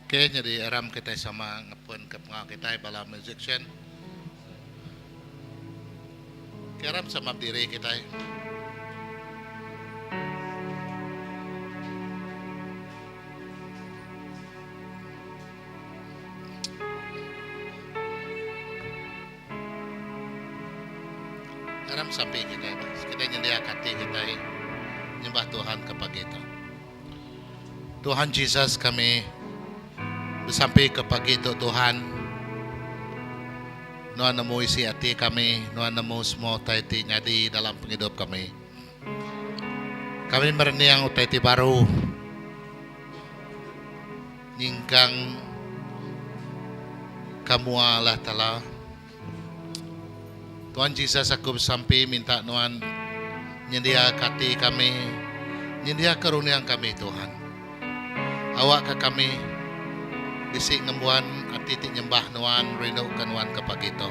Okay, jadi aram kita sama ngepun ke pengau kita bala musician. Okay, aram sama diri kita. Aram sampai kita nyendia hati kita nyembah Tuhan kepada kita. Tuhan Yesus kami sampai ke pagi itu Tuhan. Nuan nemu isi hati kami, nuan nemu semua taiti nyadi dalam penghidup kami. Kami mereniang taiti baru, nyingkang kamu Allah Ta'ala. Tuhan Yesus aku sampai minta nuan nyendia hati kami, nyendia karunia kami Tuhan. Awak ke kami bisik ngembuan atitik nyembah nuan rindu ke nuan ke pagito.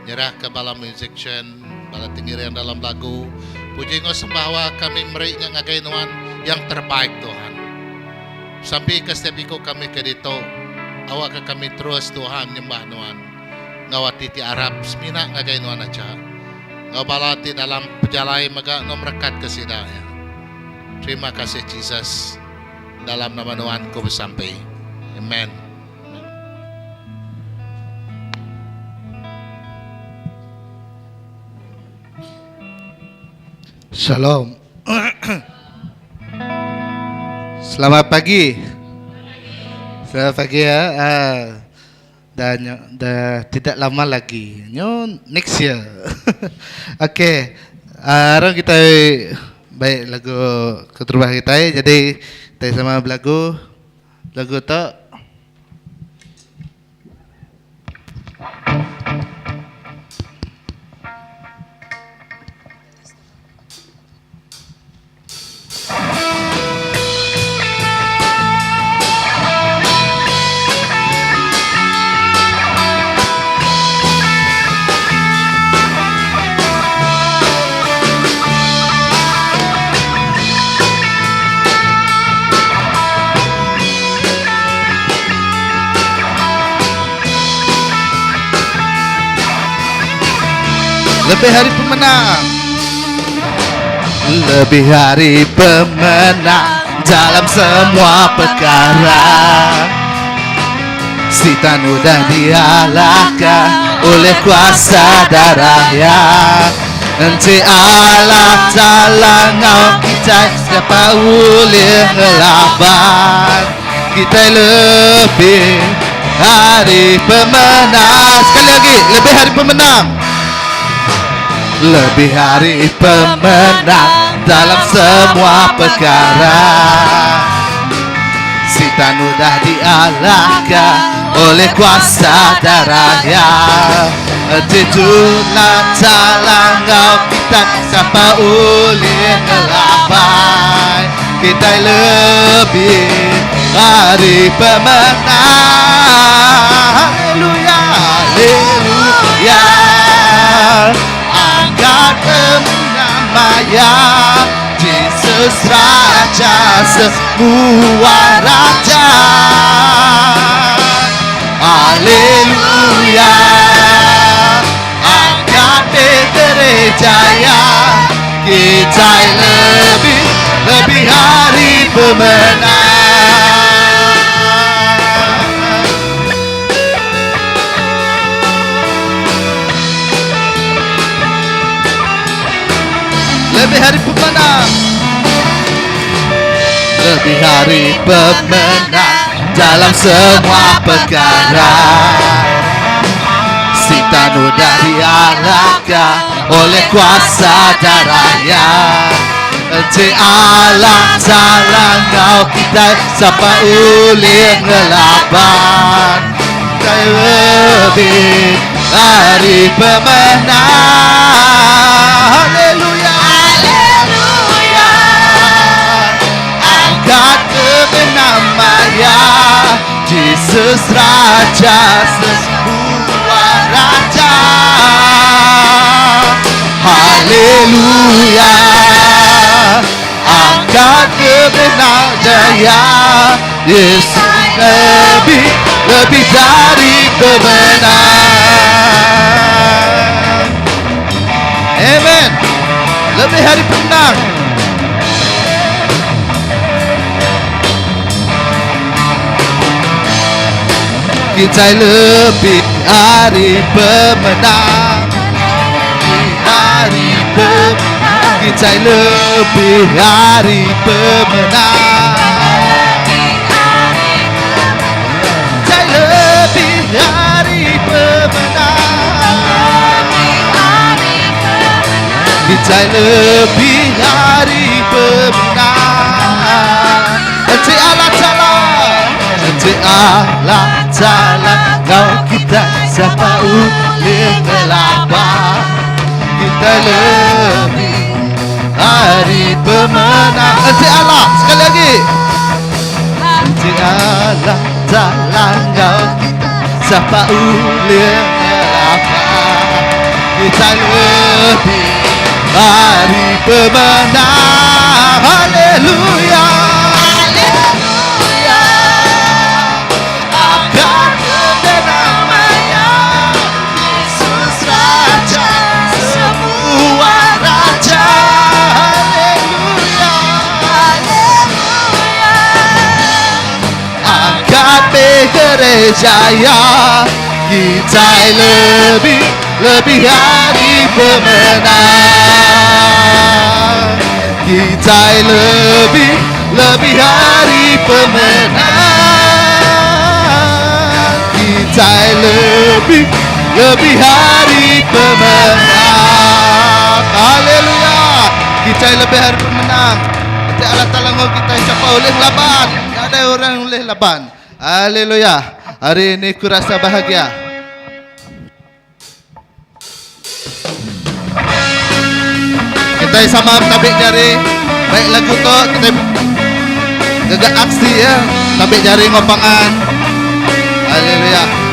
Nyerah ke bala musician, bala tinggirian dalam lagu. Puji ngos sembahwa kami meri ngagai nuan yang terbaik Tuhan. Sampai ke setiap iko kami ke dito, awak ke kami terus Tuhan nyembah nuan. Ngawati ti Arab semina ngagai nuan aja. Ngabalati dalam pejalai maga nomrekat ke sidaya. Terima kasih Jesus. Dalam nama Tuhan ku bersampai. Amen. Shalom. Selamat pagi. Selamat pagi ya. Dan tidak lama lagi. Next year. Oke. Sekarang kita baik lagu keterubah kita. Jadi kita sama lagu tu. Lebih hari pemenang, lebih hari pemenang dalam semua perkara. Setan udah dialahkan oleh kuasa darahnya. Nanti Allah Ta'ala ngau kita siapa boleh ngelawan. Kita lebih hari pemenang. Sekali lagi, lebih hari pemenang. Lebih hari pemenang dalam semua perkara. Setan udah dialahkan oleh kuasa darahnya. Itulah Ta'ala ngau kita siapa boleh ngelawan. Kita lebih hari pemenang. Haleluya, haleluya. Angkat namanya Yesus Raja semua raja. Haleluya. Angkat derajanya. Kita lebih hari pemenang. Lebih hari pemenang. Lebih hari pemenang dalam semua perkara. Setan udah dialahkan oleh kuasa darahnya. Nanti Allah Ta'ala ngau kita siapa boleh ngelawan. Kita lebih hari pemenang. Haleluya. Namanya Yesus Raja semua raja. Haleluya. Angkat kebenaran jaya. Yesus lebih dari pemenang. Amen. Lebih dari pemenang. Kita lebih dari pemenang. Hari pemenang. Kita lebih dari pemenang. Kita lebih dari pemenang. Kita lebih dari pemenang. Nanti Allah Ta'ala, nanti Allah Ta'ala, kau kita sapa ulir melapa. Kita lebih hari pemenang. Nanti Allah sekali lagi. Nanti Allah Ta'ala, kau kita sapa ulir melapa. Kita lebih hari pemenang. Haleluya. Jaya, kita lebih hari pemenang. Kita lebih hari pemenang. Kita lebih hari pemenang. Haleluya. Kita lebih hari pemenang. Nanti Allah Ta'ala kita siapa oleh laban. Tak ada orang oleh laban. Haleluya. Hari ini ku rasa bahagia. Kita sama tabik jari. Baik lagu tu kita gagak aksi ya. Tabik jari ngopangan. Haleluya.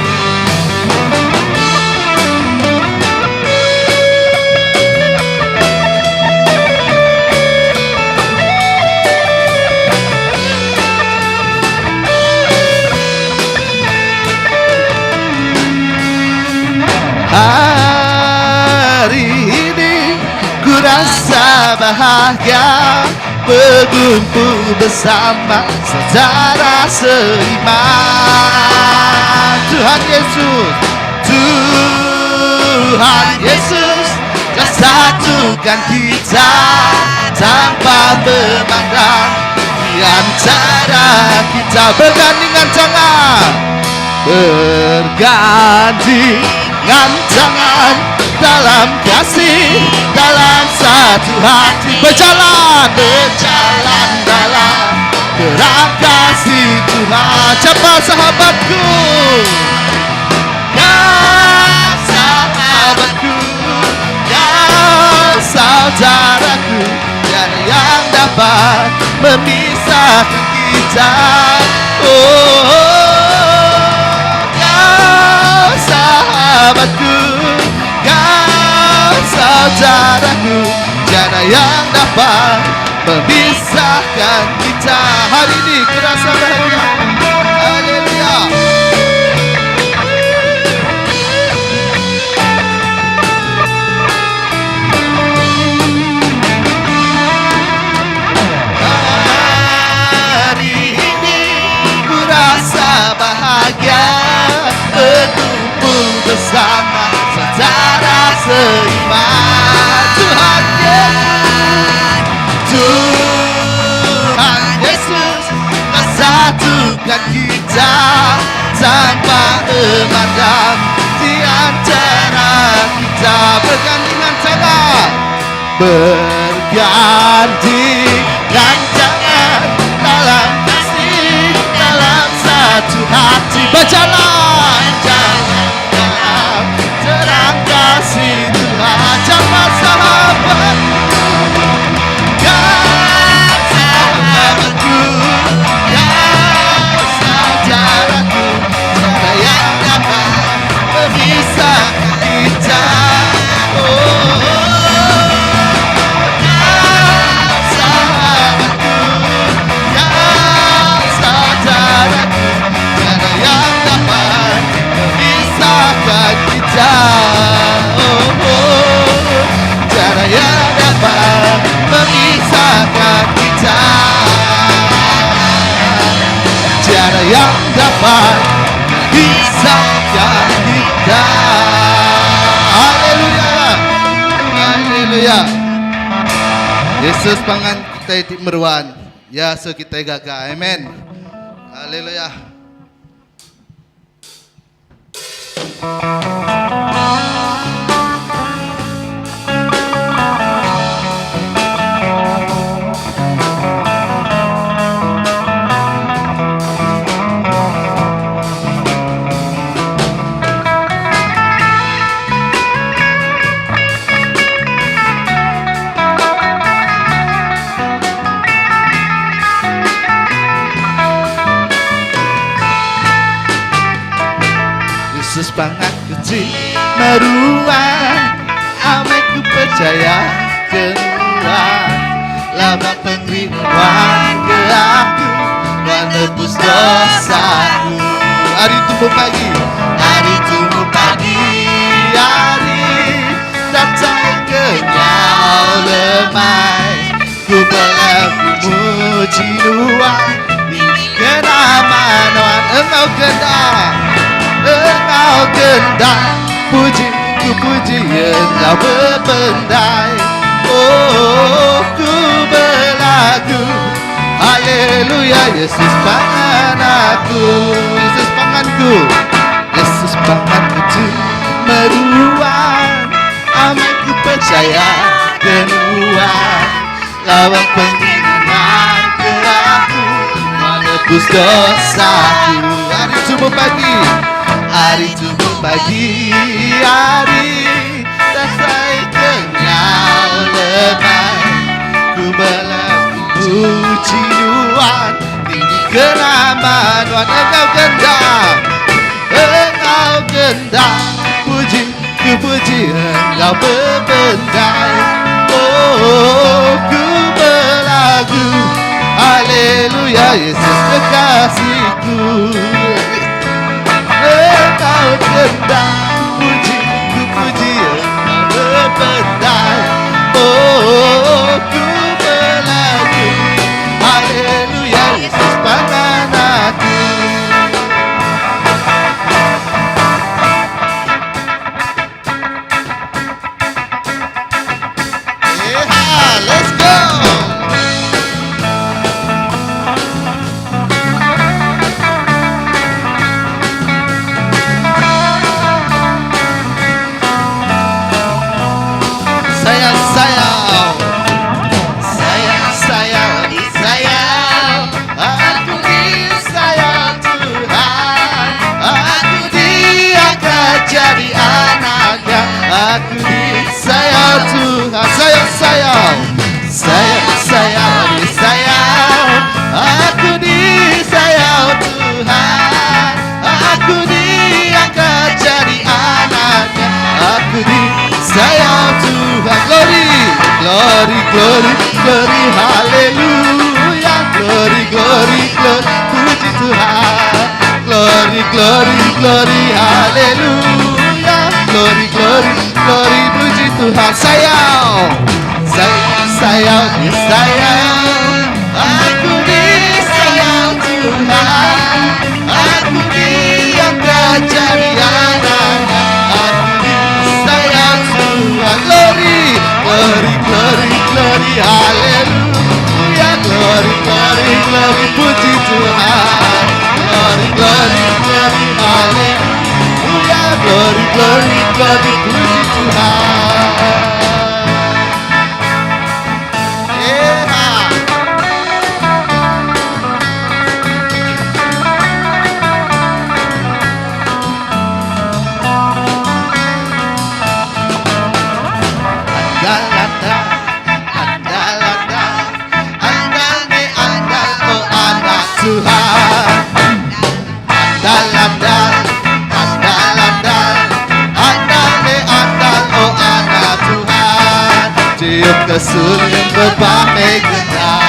Hari ini ku rasa bahagia, berkumpul bersama saudara seiman. Tuhan Yesus, Tuhan Yesus telah satukan kita tanpa memandang di antara kita. Bergandingan tangan, bergandingan tangan dalam kasih, dalam satu hati, berjalan dalam terang kasih Tuhan. Siapa sahabatku? Ya sahabatku, ya saudaraku, tiada yang dapat memisahkan kita. Sahabatku, kau saudaraku, tiada yang dapat memisahkan kita. Hari ini kerasa bahagia. Haleluya. Hari ini ku rasa bahagia, berkumpul bersama saudara seiman. Tuhan Yesus, Tuhan Yesus telah satukan kita tanpa memandang di antara kita. Bergandingan tangan, bergandingan tangan dalam kasih, dalam satu hati, berjalan dalam terang kasih Tuhan. Siapa sahabatku? Ya sahabatku, ya saudaraku, tiada yang dapat memisahkan kita. Ya sahabatku, ya Haleluya. Yesus pangan kita iti meruan. Ya so kita gaga. Amen. Haleluya. Yesus pangan kecil meruan, ameku percaya kenuan, lama pengribuan ke aku, menebus dosaku. Hari tumbuh pagi, hari tumbuh pagi, hari datang kenyau lemai, ku berlaku muji Tuhan, ini kenamaan engkau kendak. Engkau kendak puji, ku puji engkau berpendai. Oh, ku berlagu haleluya. Yesus pangan aku, Yesus panganku, Yesus pangan kecil meruan, amanku percaya kenuan, lawan penghinaan ke aku, menebus dosaku. Hari tumbuh pagi, hari tumbuh pagi, hari dasai kenyau lemai, ku berlaku puji Tuhan, tinggi kenamaan Tuhan. Engkau kendak, puji, ku puji engkau berpendai. Oh, ku berlagu haleluya. Yesus kekasihku, engkau kendak puji, ku puji engkau berpendai. Oh, ku berlagu haleluya. Yesus pangan aku. Yeah, let's go. Aku disayang Tuhan, sayang, disayang. Aku disayang Tuhan, aku diangkat jadi anaknya. Aku disayang Tuhan. Glory, glory, glory, glory, haleluya. Glory, glory, glory, puji Tuhan. Glory, glory, glory, haleluya. Glory, glory, glory, puji Tuhan. Sayang, disayang. Aku disayang Tuhan, aku diangkat jadi anaknya. Aku disayang Tuhan. Glory, glory, glory, glory, haleluya. Glory, glory, glory, puji Tuhan. Glory, glory, glory, haleluya. Glory, glory, glory, puji Tuhan. Kesulitan berbagai kenal,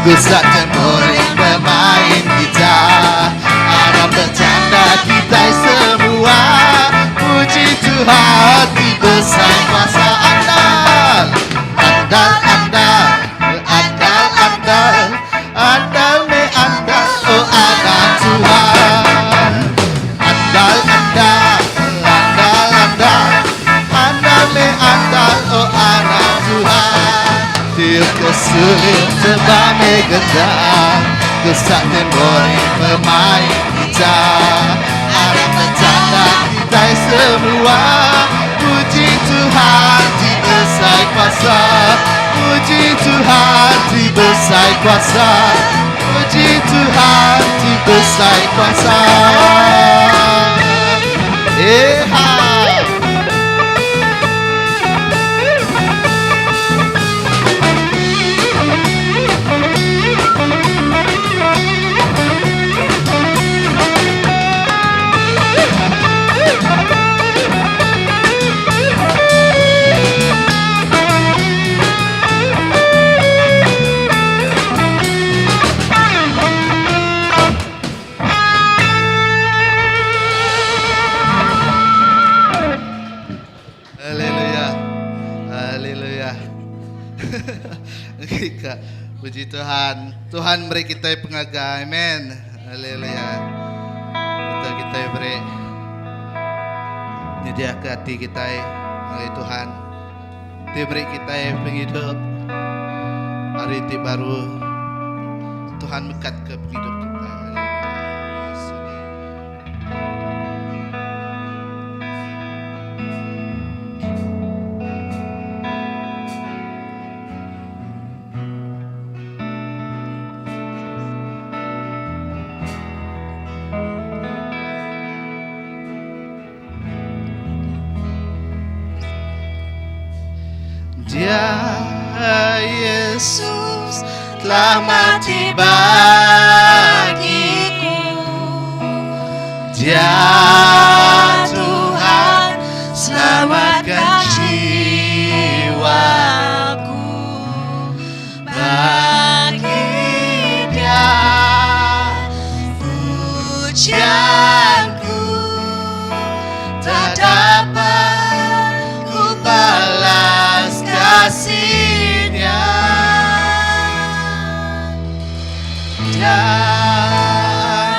ku saja boleh bermain gitar, alam bercanda kita semua. Puji Tuhan di besar kuasa andal, andal, andal, andal, andal, andal me andal, oh anak Tuhan. Andal, andal, andal, andal, andal me andal, oh anak Kesulit tebak megendang, kesak memori pemain gitar. Ada petanda kita semua. Puji Tuhan di besar kuasa. Puji Tuhan di besar kuasa. Puji Tuhan di besar kuasa. Puji Tuhan. Tuhan beri kita pengaga. Amen. Haleluya. Kita beri nyediakan hati kita oleh Tuhan. Dia beri kita penghidup. Hari itu baru Tuhan mekat ke penghidup kita. Dia Yesus telah mati bagiku. Dia Tuhan selamatkan jiwaku. Bagi Dia pujianku tak dapat ku balas kasih-Nya. Dia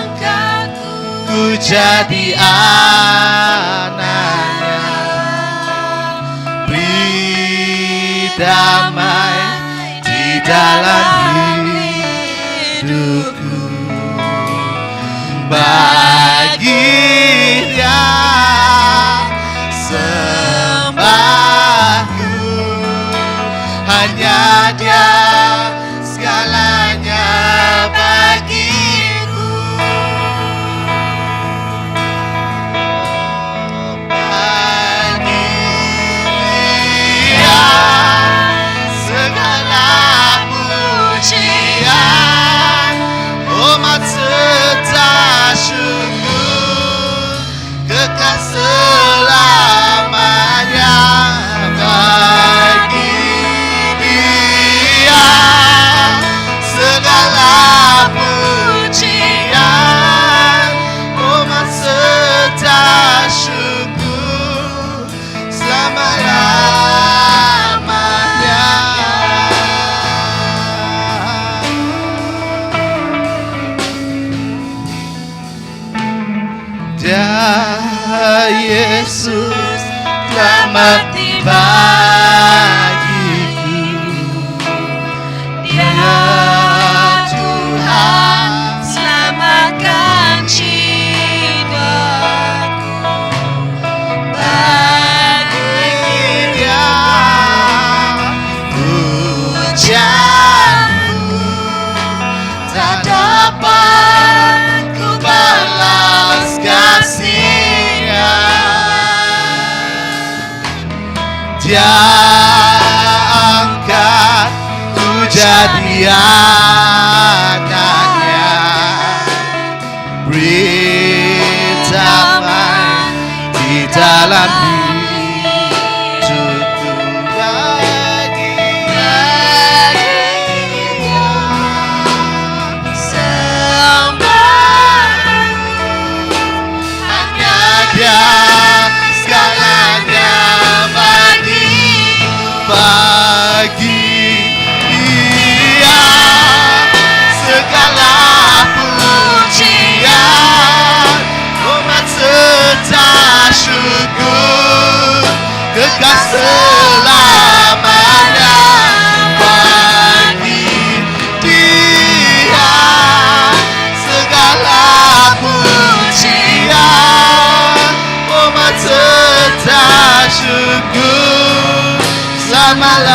angkatku ku jadi anak-Nya. Beri damai di dalam hidupku. Bagi Dia sembahku, hanya Dia segalanya bagiku. Bagi Dia segala pujian, umat serta syukur kekal selamanya. Bagi Dia segala pujian, umat serta syukur selama-lamanya. Dia Yesus telah mati bagiku. Dia Tuhan selamatkan jiwaku. Bagi Dia pujianku tak dapat ku balas kasih-Nya. Dia angkat ku jadi anak-Nya. Beri damai di dalam hidupku. Bagi Dia sembahku, hanya Dia segalanya bagi Dia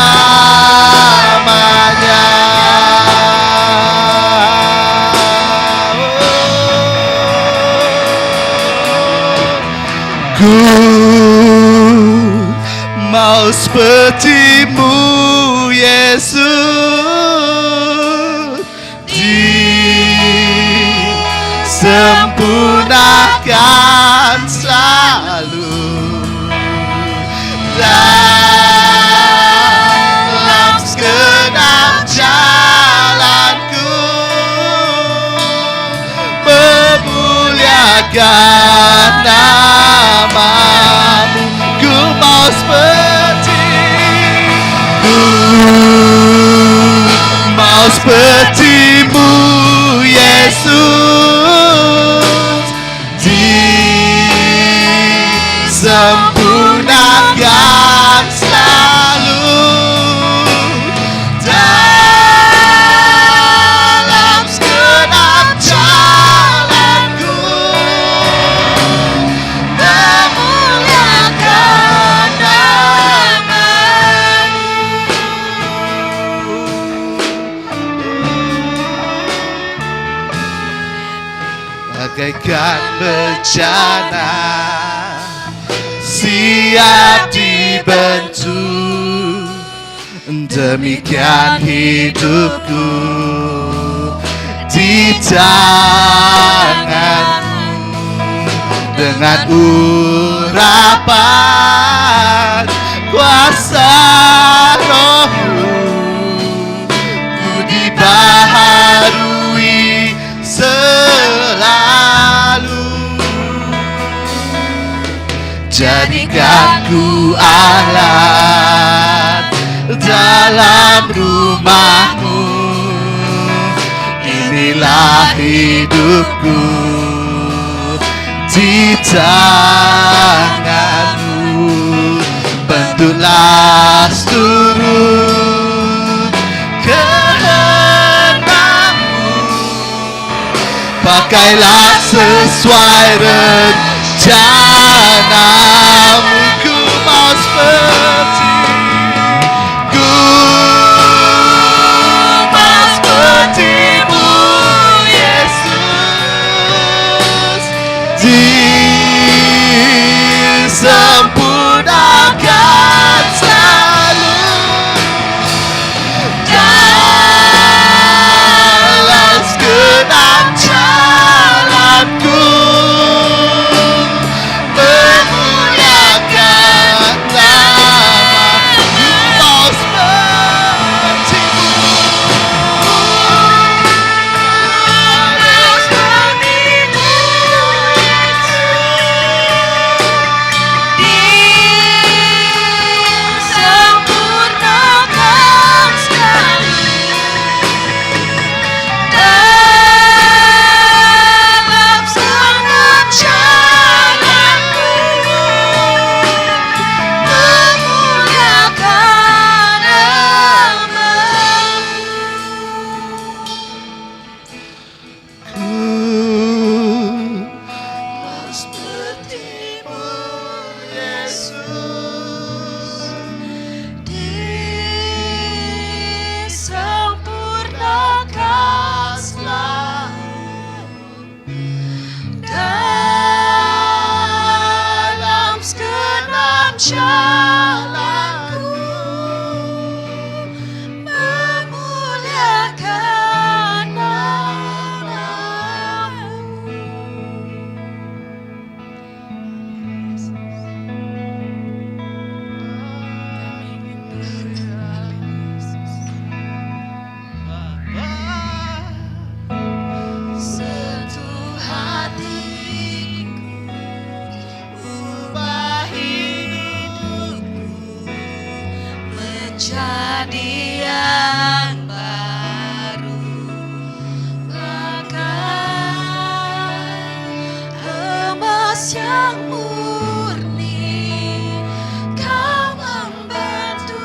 namanya. Ku mau seperti-Mu Yesus, disempurnakan selalu dalam segenap jalanku, memuliakan nama-Mu. Ku mau seperti-Mu Yesus, disempurnakan selalu dalam segenap jalanku, memuliakan bagaikan bencana siap dibentuk, demikian hidupku di tangan-Mu. Dengan urapan kuasa Roh-Mu, ku dibaharui selalu. Jadikan ku alat dalam rumah-Mu, inilah hidupku di tangan-Mu. Bentuklah seluruh kehendak-Mu, pakailah sesuai rencana-Mu. Ku mau seperti-Mu Yesus, disempurnakan selalu dalam segenap jalanku, memuliakan nama-Mu. Mau disempurnakan sekali dalam segenap jalanku, memuliakan seperti-Mu Yesus, disempurnakan selalu dalam segenap jalanku, memuliakan sentuh hatiku, ubah hidupku menjadi yang baru, bagai emas yang murni. Kau membentuk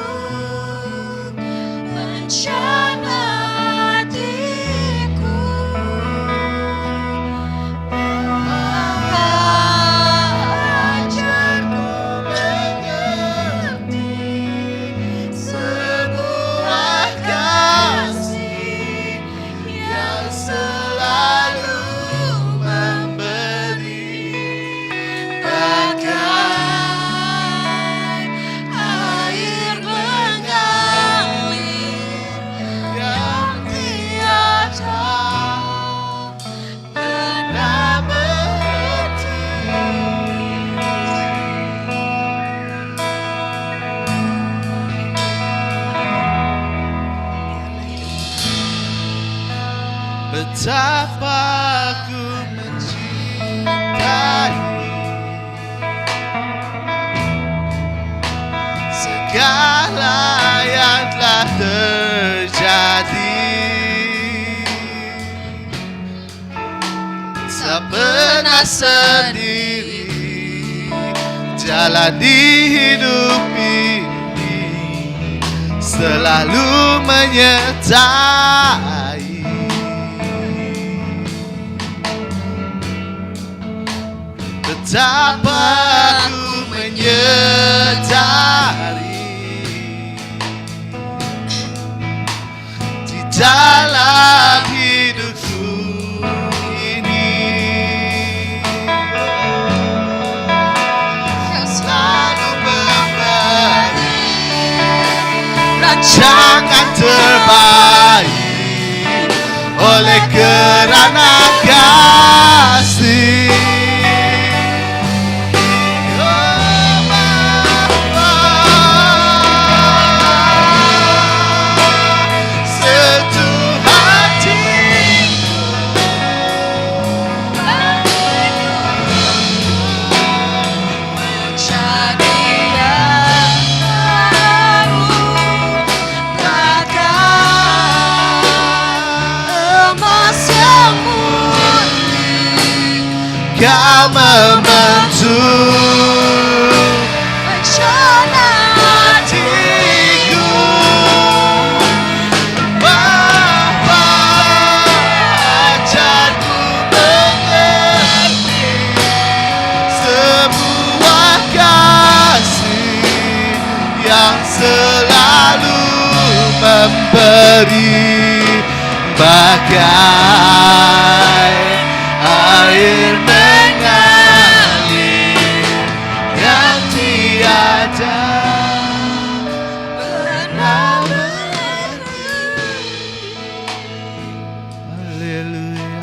rencana hatiku, ajarku mengerti betapa ku mencintai. Segala yang telah terjadi tak pernah sendiri jalani hidup ini, selalu menyertai. Betapa ku menyadari di dalam hidupku ini, kau selalu memberi rancangan terbaik oleh kerana kasih. Kau membentuk rencana hatiku, Bapa ajarku mengerti sebuah kasih yang selalu memberi bagai air mengalir yang tiada pernah berhenti. Haleluya.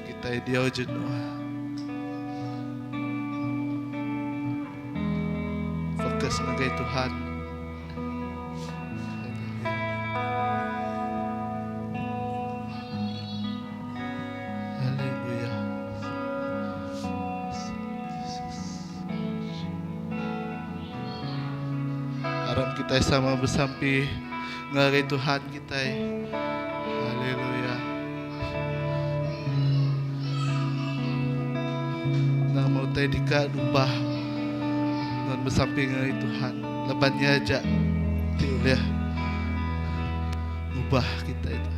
Kita dia jenuh. Fokus dengan Tuhan. Haleluya. Harap kita sama bersampi ngagai Tuhan kita. Haleluya. Nama utai dika ubah dan bersamping dengan Tuhan. Lebannya aja boleh ubah kita itu.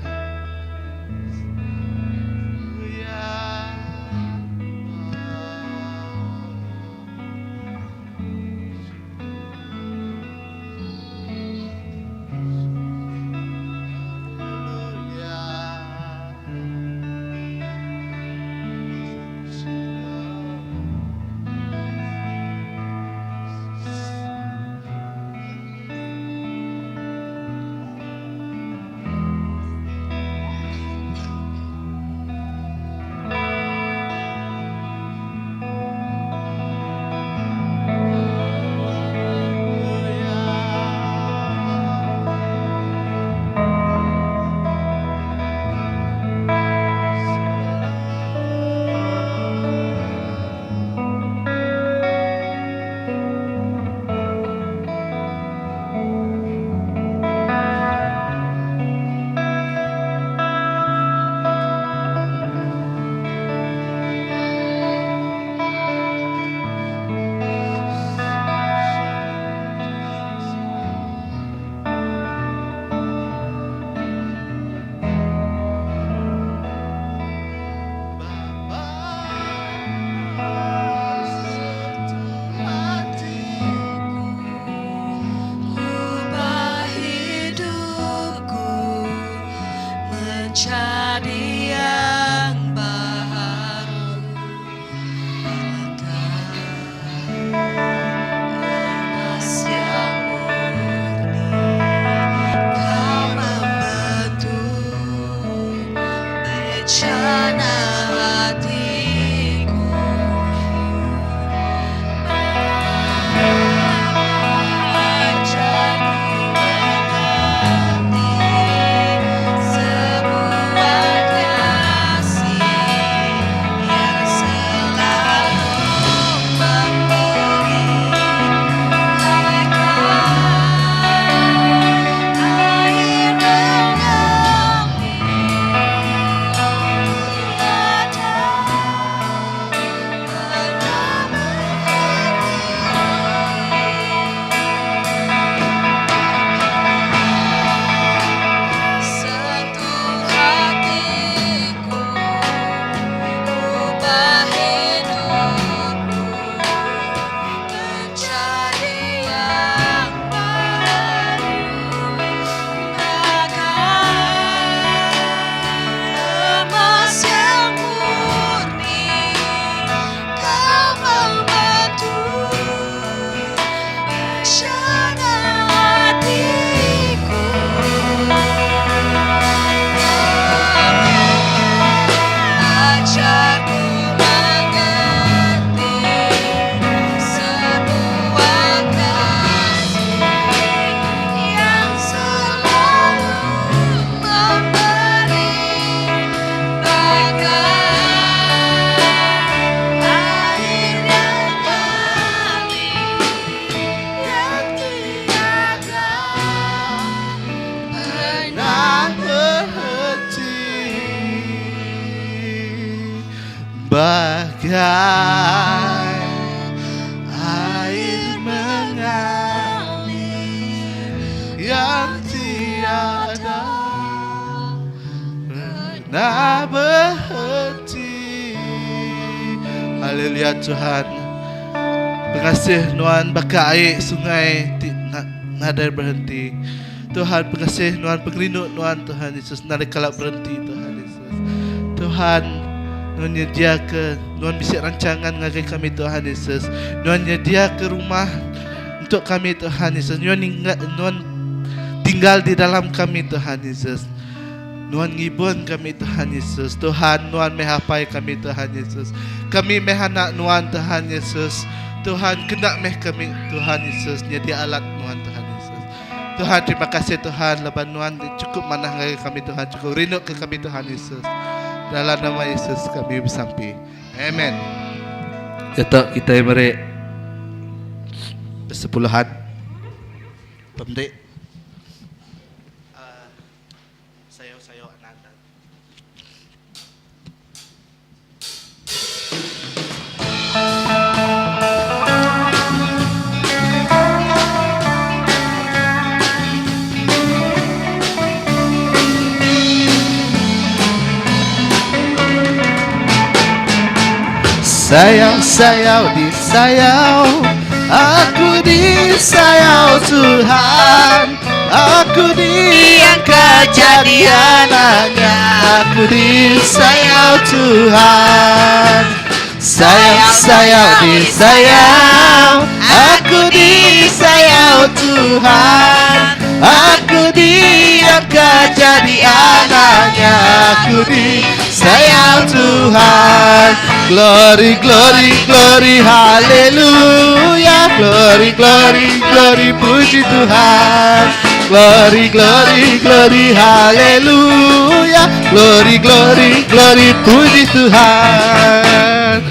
nak berhenti. Haleluya Tuhan. Terima kasih Tuhan bakal air sungai nak ada berhenti. Tuhan terima kasih Tuhan pengerinduk Tuhan Yesus nak kalau berhenti Tuhan Yesus. Tuhan Tuhan nyediakan, Tuhan bisa rancangan ngagai kami Tuhan Yesus. Tuhan nyediakan rumah untuk kami Tuhan Yesus. Tuhan tinggal di dalam kami Tuhan Yesus. Tuhan ngibun kami Tuhan Yesus. Tuhan mehapai kami Tuhan Yesus. Kami mehanak Tuhan Yesus. Tuhan kena kami Tuhan Yesus. Nyedia alat Tuhan Yesus. Tuhan terima kasih Tuhan. Leban Tuhan cukup manah ngagai kami Tuhan. Cukup rindu ke kami Tuhan Yesus. Dalam nama Yesus kami bersampai. Amen. Datuk kita mari bersepuluhan. Pemdik. Saya anak-anak. Sayang disayang, aku disayang Tuhan. Aku diangkat jadi anaknya, aku disayang Tuhan. Sayang disayang, aku disayang Tuhan. Aku diangkat jadi anaknya, aku disayang Tuhan. Glory, glory, glory, haleluya. Glory, glory, glory, puji Tuhan. Glory, glory, glory, haleluya. Glory, glory, glory, puji Tuhan.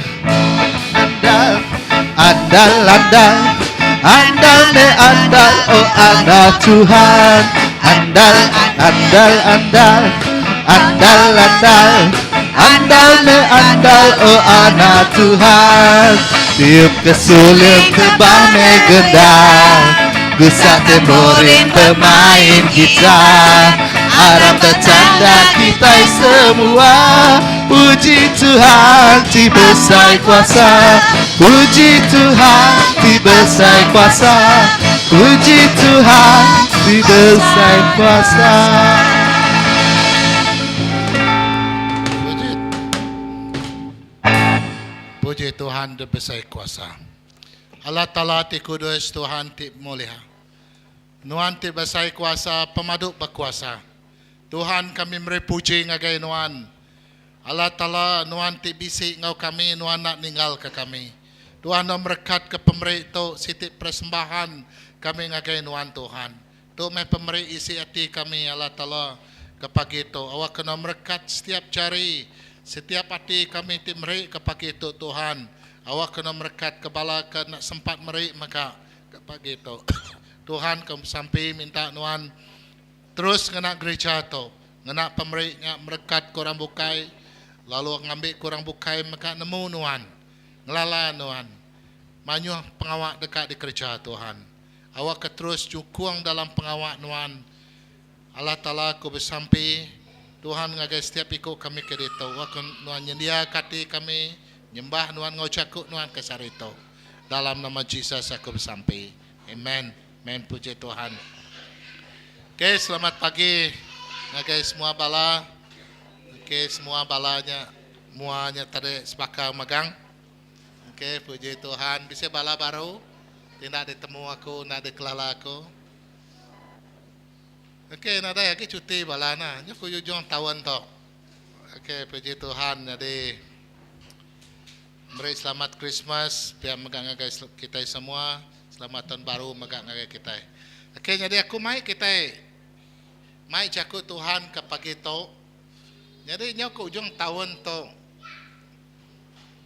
Andal, oh anak Tuhan. Andal, oh anak Tuhan. Tiup kesulian tebah megendang, gusak temborin pemain gitar. Harap tercanda kita semua. Puji Tuhan di besar kuasa. Puji Tuhan di besar kuasa. Puji Tuhan di besar kuasa. Puji Tuhan di besar kuasa. Allah Ta'ala ti kudus Tuhan ti mulia. Nuan ti besar kuasa pemaduk berkuasa. Tuhan kami merepuji ngagai Nuan. Allah Ta'ala Nuan ti bisi ngau kami Nuan nak ninggal ke kami. Tuhan nak merekat ke pemerintah itu sitik persembahan kami ngagai Nuan Tuhan. Tu meh pemerintah isi hati kami Allah Ta'ala ke pagi itu. Awak kena merekat setiap jari, setiap hati kami ti merik ke pagi itu Tuhan. Awak kena merekat kepala ke nak sempat merik maka ke pagi itu. Tuhan kami sampai minta Nuan terus ngena gereja tu, ngena pemerintah merekat korang bukai, lalu ngambil korang bukai maka nemu Nuan, ngelala Nuan, manyuh pengawak dekat di gereja Tuhan. Awak ke terus cukuang dalam pengawak Nuan. Allah Ta'ala ku bersampai, Tuhan ngagai setiap ikut kami ke itu. Awak Nuan nyendia kati kami, nyembah Nuan ngocakuk Nuan ke sarito. Dalam nama Jesus aku bersampai. Amen. Amen. Puji Tuhan. Oke, selamat pagi ngagai semua bala. Oke, semua balanya muanya tadi sepakat magang. Oke, puji Tuhan. Bisa bala baru, tidak ditemu aku, tidak dikelala aku. Oke, nada lagi cuti balana. Nyaku yujung tahun to. Oke, puji Tuhan. Jadi beri selamat Christmas, biar megang ngagai kita semua. Selamat tahun baru megang ngagai kita. Oke, jadi aku mai kita mai jaku Tuhan ke pagi tu. Jadi nyaku ujung tahun tu.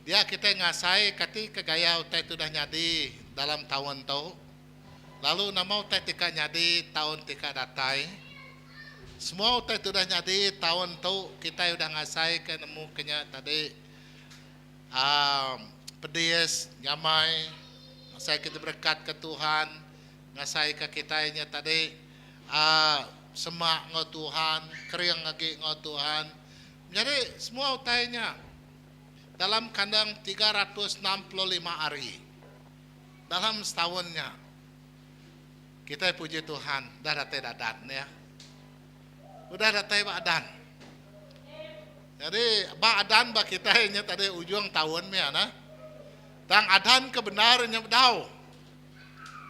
Dia kita ngasai kati ke gaya utai tu dah nyadi dalam tahun tu. Lalu nama utai tika nyadi tahun tika datai. Semua utai tu dah nyadi tahun tu kita udah ngasai ke nemu kenya tadi pedias nyamai. Ngasai kita berkat ke Tuhan. Ngasai ke kitanya tadi semak ngau Tuhan, keriang lagi ngau Tuhan. Jadi semua utainya dalam kandang 365 hari. Dalam setahunnya. Kita puji Tuhan, dah datai dadan ya. Udah datai badan. Jadi badan bak kita nya tadi ujung tahun ya nah. Tang adan kebenarannya bedau.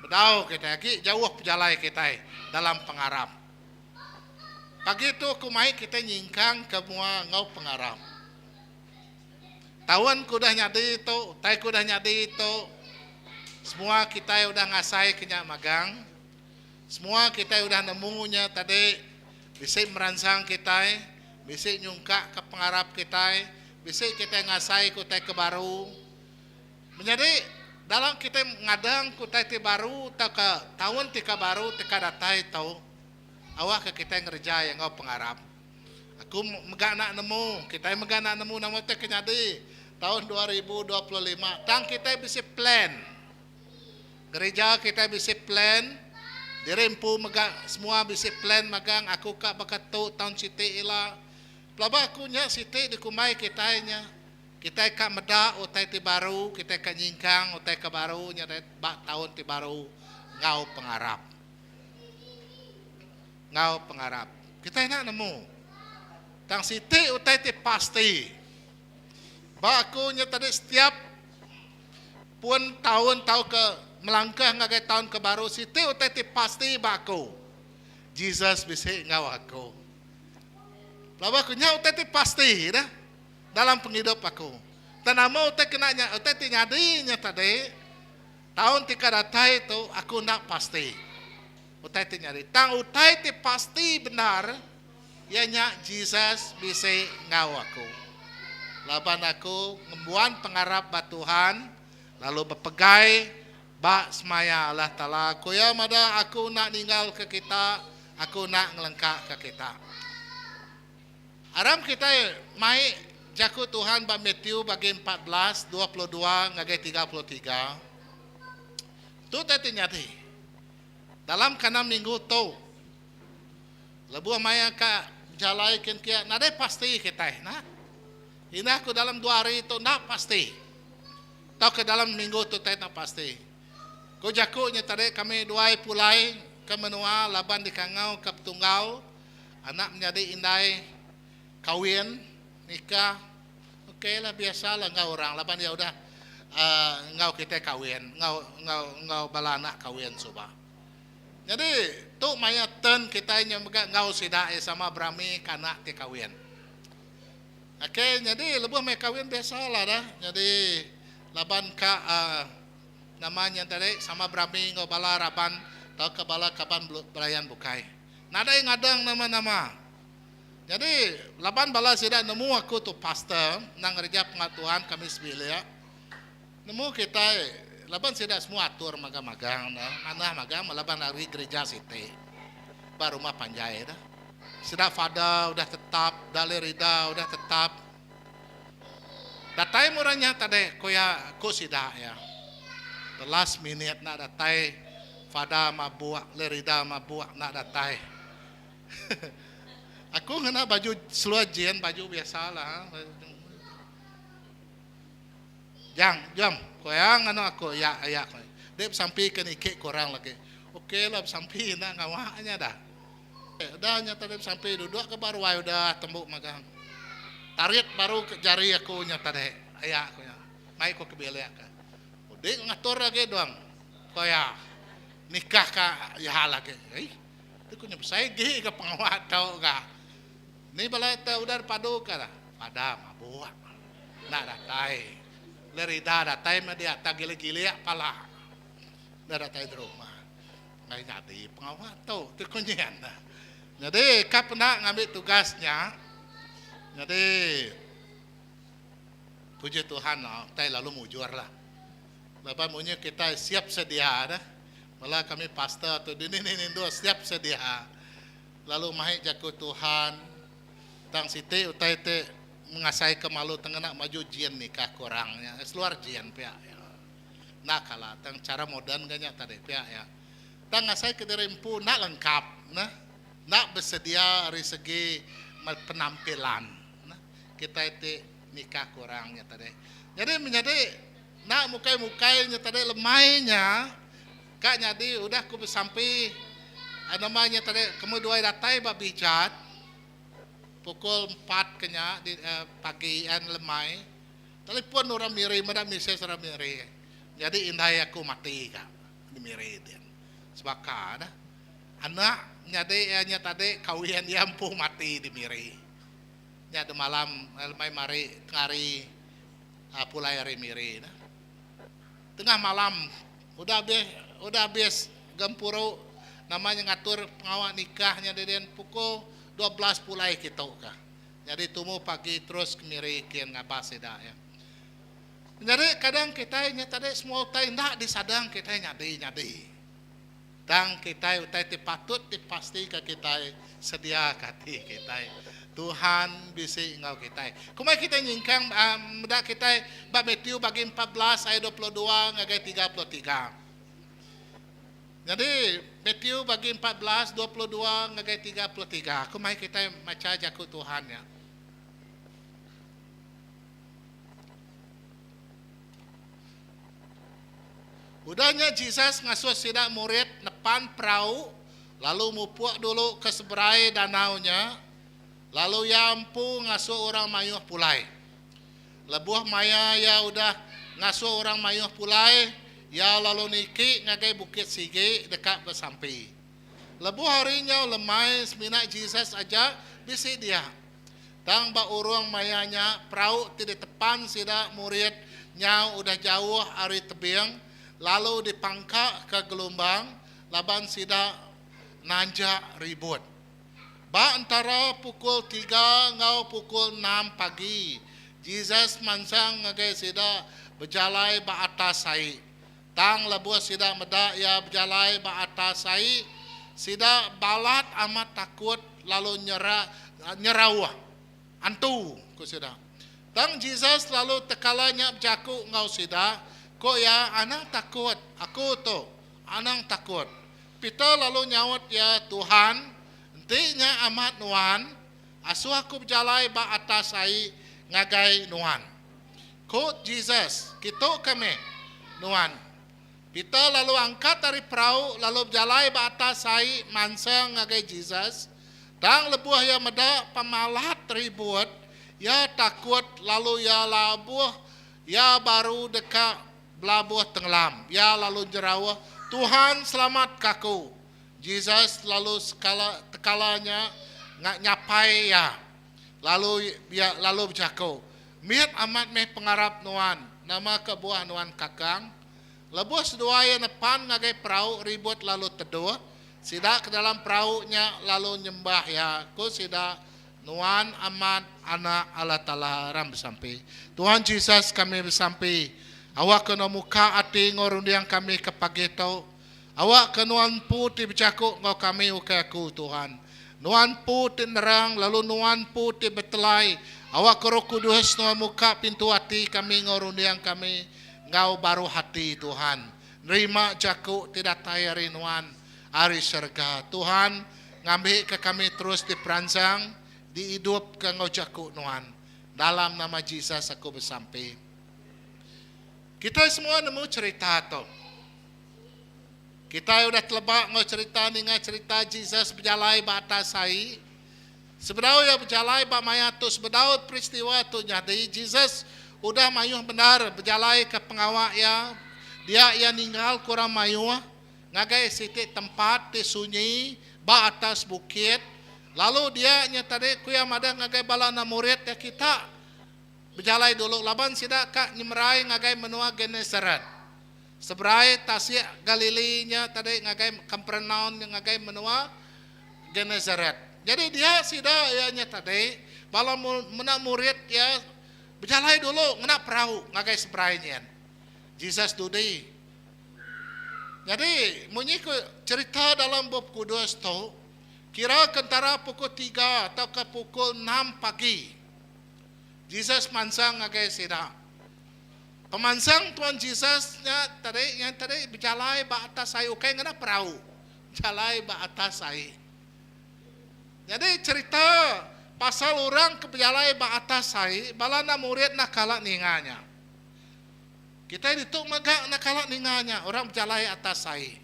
Bedau kita ki jauh pejalai kita dalam pengarap. Pagi itu kumai kita nyingkang ke mua ngau pengarap. Tahun kudah nyadi itu, tai kudah nyadi itu. Semua kita udah ngasai kenyak magang. Semua kita udah nemunya tadi bisa merangsang kita, bisa nyungka ke pengarap kita, bisa kita ngasai kutai ke baru. Menjadi dalam kita ngadang kutai ti baru tak ke tahun tika baru tika datai tahu. Awak ke kita ngerja yang ngau pengarap. Aku megana nemu, kita megana nemu nama teh kenyadi tahun 2025. Tang kita bisa plan. Gereja kita bisa plan. Dirempu megak semua bisa plan magang aku kak bakatu tahun siti ila. Pelaba aku nya siti dikumai kita nya. Kita kak meda utai ti baru, kita kak nyingkang utai ke baru nya bak tahun ti baru ngau pengarap. Ngau pengarap. Kita nak nemu. Tang siti utai ti pasti. Bakunya tadi setiap pun tahun ke melangkah ngagai tahun ke baru siti utai ti pasti baku. Jesus bisa ngau aku. Lawakunya utai ti pasti dah dalam penghidup aku. Tanamo utai kenanya utai ti nyadinya tadi tahun tika datai itu aku nak pasti. Utai ti nyari. Tang utai ti pasti benar. Ianya Jesus bisa ngau aku. Laban aku ngembuan pengarap ba Tuhan. Lalu berpegai. Ba semaya Allah Ta'ala. Kuya mada aku nak ninggal ke kita. Aku nak ngelengkak ke kita. Aram kita mai jaku Tuhan ba Matthew bagi 14, 22, ngagai 33. Tu tadi nyati. Dalam kana minggu tu, lebu maya ka jalai ken kia, nadai pasti kita, nah. Ini aku dalam 2 hari itu nak pasti. Tau ke dalam minggu tu teh nak pasti. Ko jaku nya tadi kami duai pulai ke menua laban di kangau ke tunggau, anak menjadi indai kawin nikah. Oke lah biasa lah ngau orang laban ya udah ngau kita kawin, ngau balana kawin suba. Jadi tu maya ten kita nya ngau sida sama Brahmi kanak ti kawin. Oke, jadi lebuh mai kawin biasa lah dah. Jadi laban ka namanya tadi sama Brahmi ngau bala raban tau ke bala kapan belayan bukai. Nadai ngadang nama-nama. Jadi laban bala sida nemu aku tu pastor nang gereja pengatuan kami sebilia. Nemu kita laban sida semua atur magang-magang mana magang laban hari gereja siti baru mah panjai dah sida fada udah tetap dalerida udah tetap datai muranya tadi koya ko sida ya the last minute nak datai fada mabuak lerida mabuak nak datai aku kena baju seluar jean baju biasa lah jam koyang ano ako ya ko. Dep sampai ke nikik korang lagi. Okey lah sampai nak ngawaknya dah. Dah nya tadi sampai duduk ke baru udah tembuk magang. Tarik baru ke jari aku nya tadi. Ayak ko ya. Mai ko ke belek ka. Udik ngatur lagi doang. Koya nikah ka ya lagi. Itu ko nya saya gi ke pengawat tau ka. Ni balai ta udah padu ka dah. Pada mabuak. Nak datai. Lerida datai mah dia tak gile-gile pala. Dah datai di rumah. Ngai jadi pengawat tu kunyian dah. Jadi kap nak ngambil tugasnya. Jadi puji Tuhan tai lalu mujur lah. Lepas punya kita siap sedia dah. Malah kami pastor atau ini dua siap sedia. Lalu mahik jaku Tuhan. Tang siti utai te mengasai kemalu tengah nak maju jian nikah kurangnya seluar jian pihak ya nak kalah tang cara modern ganya tadi pihak ya tang ngasai kederempu nak lengkap nak bersedia dari segi penampilan nah kita itu nikah kurangnya tadi. Jadi menjadi nak mukai-mukainya tadi lemainya kak jadi udah aku sampai namanya tadi kamu dua datai babi jat pukul 4 kenya di pagian lemai telepon orang miri mana mises orang miri jadi indai aku mati kak di miri dia sebab kada anak jadi nya tadi kawian yampu mati di miri nyada malam lemai mari ngari pulai hari miri nah. Tengah malam udah habis gempuro namanya ngatur pengawal nikahnya dan pukul 12 pulai kita kah. Jadi tumu pagi terus kemirikin ngabas dah ya. Jadi kadang kita tadi semua utai ndak disadang kita nyadi. Dan kita utai patut dipasti ke kita sedia kati kita. Tuhan bisa engkau kita. Kumai kita nyingkang mudah kita bab Matius bagi 14 ayat 22 ngagai 33. Jadi Matius bagi 14 22 ngagai 33. Kumai kita maca jaku Tuhan ya. Udahnya Jesus ngasuh sidak murid depan perahu lalu mupuak dulu ke seberai danaunya. Lalu yampu ngasuh orang mayuh pulai. Lebuh maya ya udah ngasuh orang mayuh pulai. Ya lalu niki ngagai bukit Sige dekat bersampai. Lebuh harinya lemai seminak Jesus aja bisi dia. Tang ba urang mayanya perahu tidak tepan sida muridnya udah jauh hari tebing. Lalu dipangkak ke gelombang. Laban sida nanjak ribut. Ba antara pukul 3 ngau pukul 6 pagi. Jesus mansang ngagai sida berjalai ba atas sai. Tang lebuh sida meda ya berjalai ba atas sai. Sida balat amat takut lalu nyerawah. Antu ku sida. Tang Jesus lalu tekalanya berjaku ngau sida. Kok ya anang takut. Aku tu anang takut. Pita lalu nyawat ya Tuhan. Nya amat nuan, asuh aku berjalai ba atas ai ngagai nuan. Ko Jesus, kita kami nuan. Kita lalu angkat dari perahu, lalu berjalai ba atas ai mansang ngagai Jesus. Tang lebuh ya meda pemalat ribut, ya takut lalu ya labuh, ya baru dekat belabuh tenggelam, ya lalu jerawah. Tuhan selamat kaku. Jesus lalu tekalanya nyapai ya. Lalu bercakap. Miat amat meh pengarap nuan. Nama kebuah nuan kakang. Lebuh sedua yang depan ngagai perahu ribut lalu teduh. Sida ke dalam perahunya lalu nyembah ya. Ku sida nuan amat anak Allah Ta'ala ram bersampai. Tuhan Jesus kami bersampai. Awak kena muka ati ngorundiang kami ke pagi tau. Awak ke nuan putih bercakap ngau kami ukai aku Tuhan. Nuan putih nerang lalu nuan putih betelai. Awak ke Roh Kudus nuan muka pintu hati kami ngorundiang kami. Ngau baru hati Tuhan. Nerima jakuk tidak tayari nuan hari surga. Tuhan ngambil ke kami terus diperancang. Dihidup ke ngau jakuk nuan. Dalam nama Jesus aku bersampai. Kita semua nemu cerita tu. Kita udah telebak ngau cerita ni ngau cerita Jesus berjalai ba atas sai. Sebenarnya berjalai ba maya tu sebenarnya peristiwa tu jadi Jesus udah mayuh benar berjalai ke pengawak ya. Dia yang ninggal kurang mayuh ngagai sitik tempat di sunyi ba atas bukit. Lalu dia nya tadi kuya madah ngagai bala na murid ya kita berjalai dulu laban sidak kak nyemrai ngagai menua Genesaret. Seberai tasik Galilinya tadi ngagai Kapernaum yang ngagai menua Genesaret. Jadi dia sida ya tadi bala mena murid ya berjalai dulu ngena perahu ngagai seberainya. Jesus dudi. Jadi munyi cerita dalam bab kudus tu kira kentara pukul 3 atau ke pukul 6 pagi. Jesus mansang ngagai sida. Pemansang Tuhan Yesusnya tadi yang tadi berjalai ba atas sai ukai ngena perahu. Jalai ba atas sai. Jadi cerita pasal orang kebejalai ba atas sai, bala na murid na kalak ninganya. Kita itu megak na kalak ninganya, orang berjalai atas sai.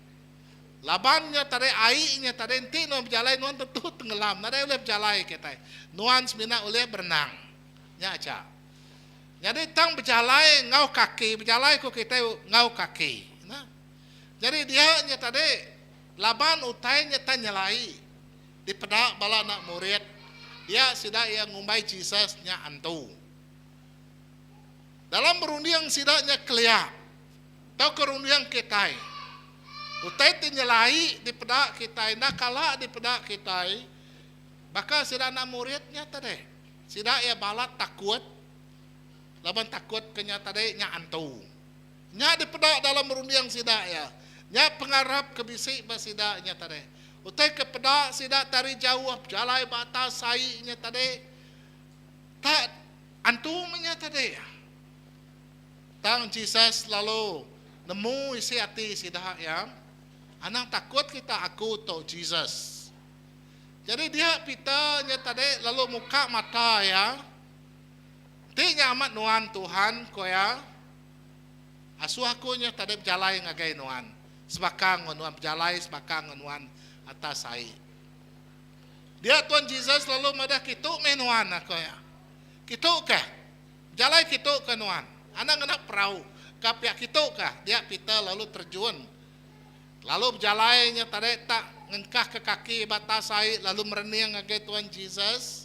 Labannya tadi airnya tadi enti no berjalai nuan tentu tenggelam, nada boleh berjalai kita. Nuan semina boleh berenang. Nya aja. Jadi tang berjalai ngau kaki, berjalai ko kita ngau kaki. Nah. Jadi dia nya tadi laban utainya tanyalai di pedak bala nak murid. Dia sidak yang ngumbai Jesus nya antu. Dalam berunding sidaknya kelia. Tau kerunding kita. Utai tinyalai di pedak kita, nak kalah di pedak kita. Maka sidak nak muridnya tadi. Sidak ya balat takut. Laban takut kenya tadi nya antu. Nya di pedak dalam berunding sidak ya. Nya pengarap kebisik ba sidaknya tadi. Utai ke pedak sidak tari jauh jalai batas sainya tadi. Tak antu nya tadi. Tang Jesus lalu nemu isi hati sidak ya. Anang takut kita aku to Jesus. Jadi dia pitanya tadi lalu muka mata ya. Tinya amat nuan Tuhan ko ya. Asuh aku nya tadi berjalai ngagai nuan. Sebakang nuan berjalai sebakang nuan atas sai. Dia Tuhan Jesus lalu madah kitu menuan aku ya. Kitu kah? Jalai kitu ke nuan. Anang anak perahu. Kapiak kitu kah? Dia pita lalu terjun. Lalu berjalainya tadi tak ngengkah ke kaki batas air lalu merening ngagai Tuhan Jesus.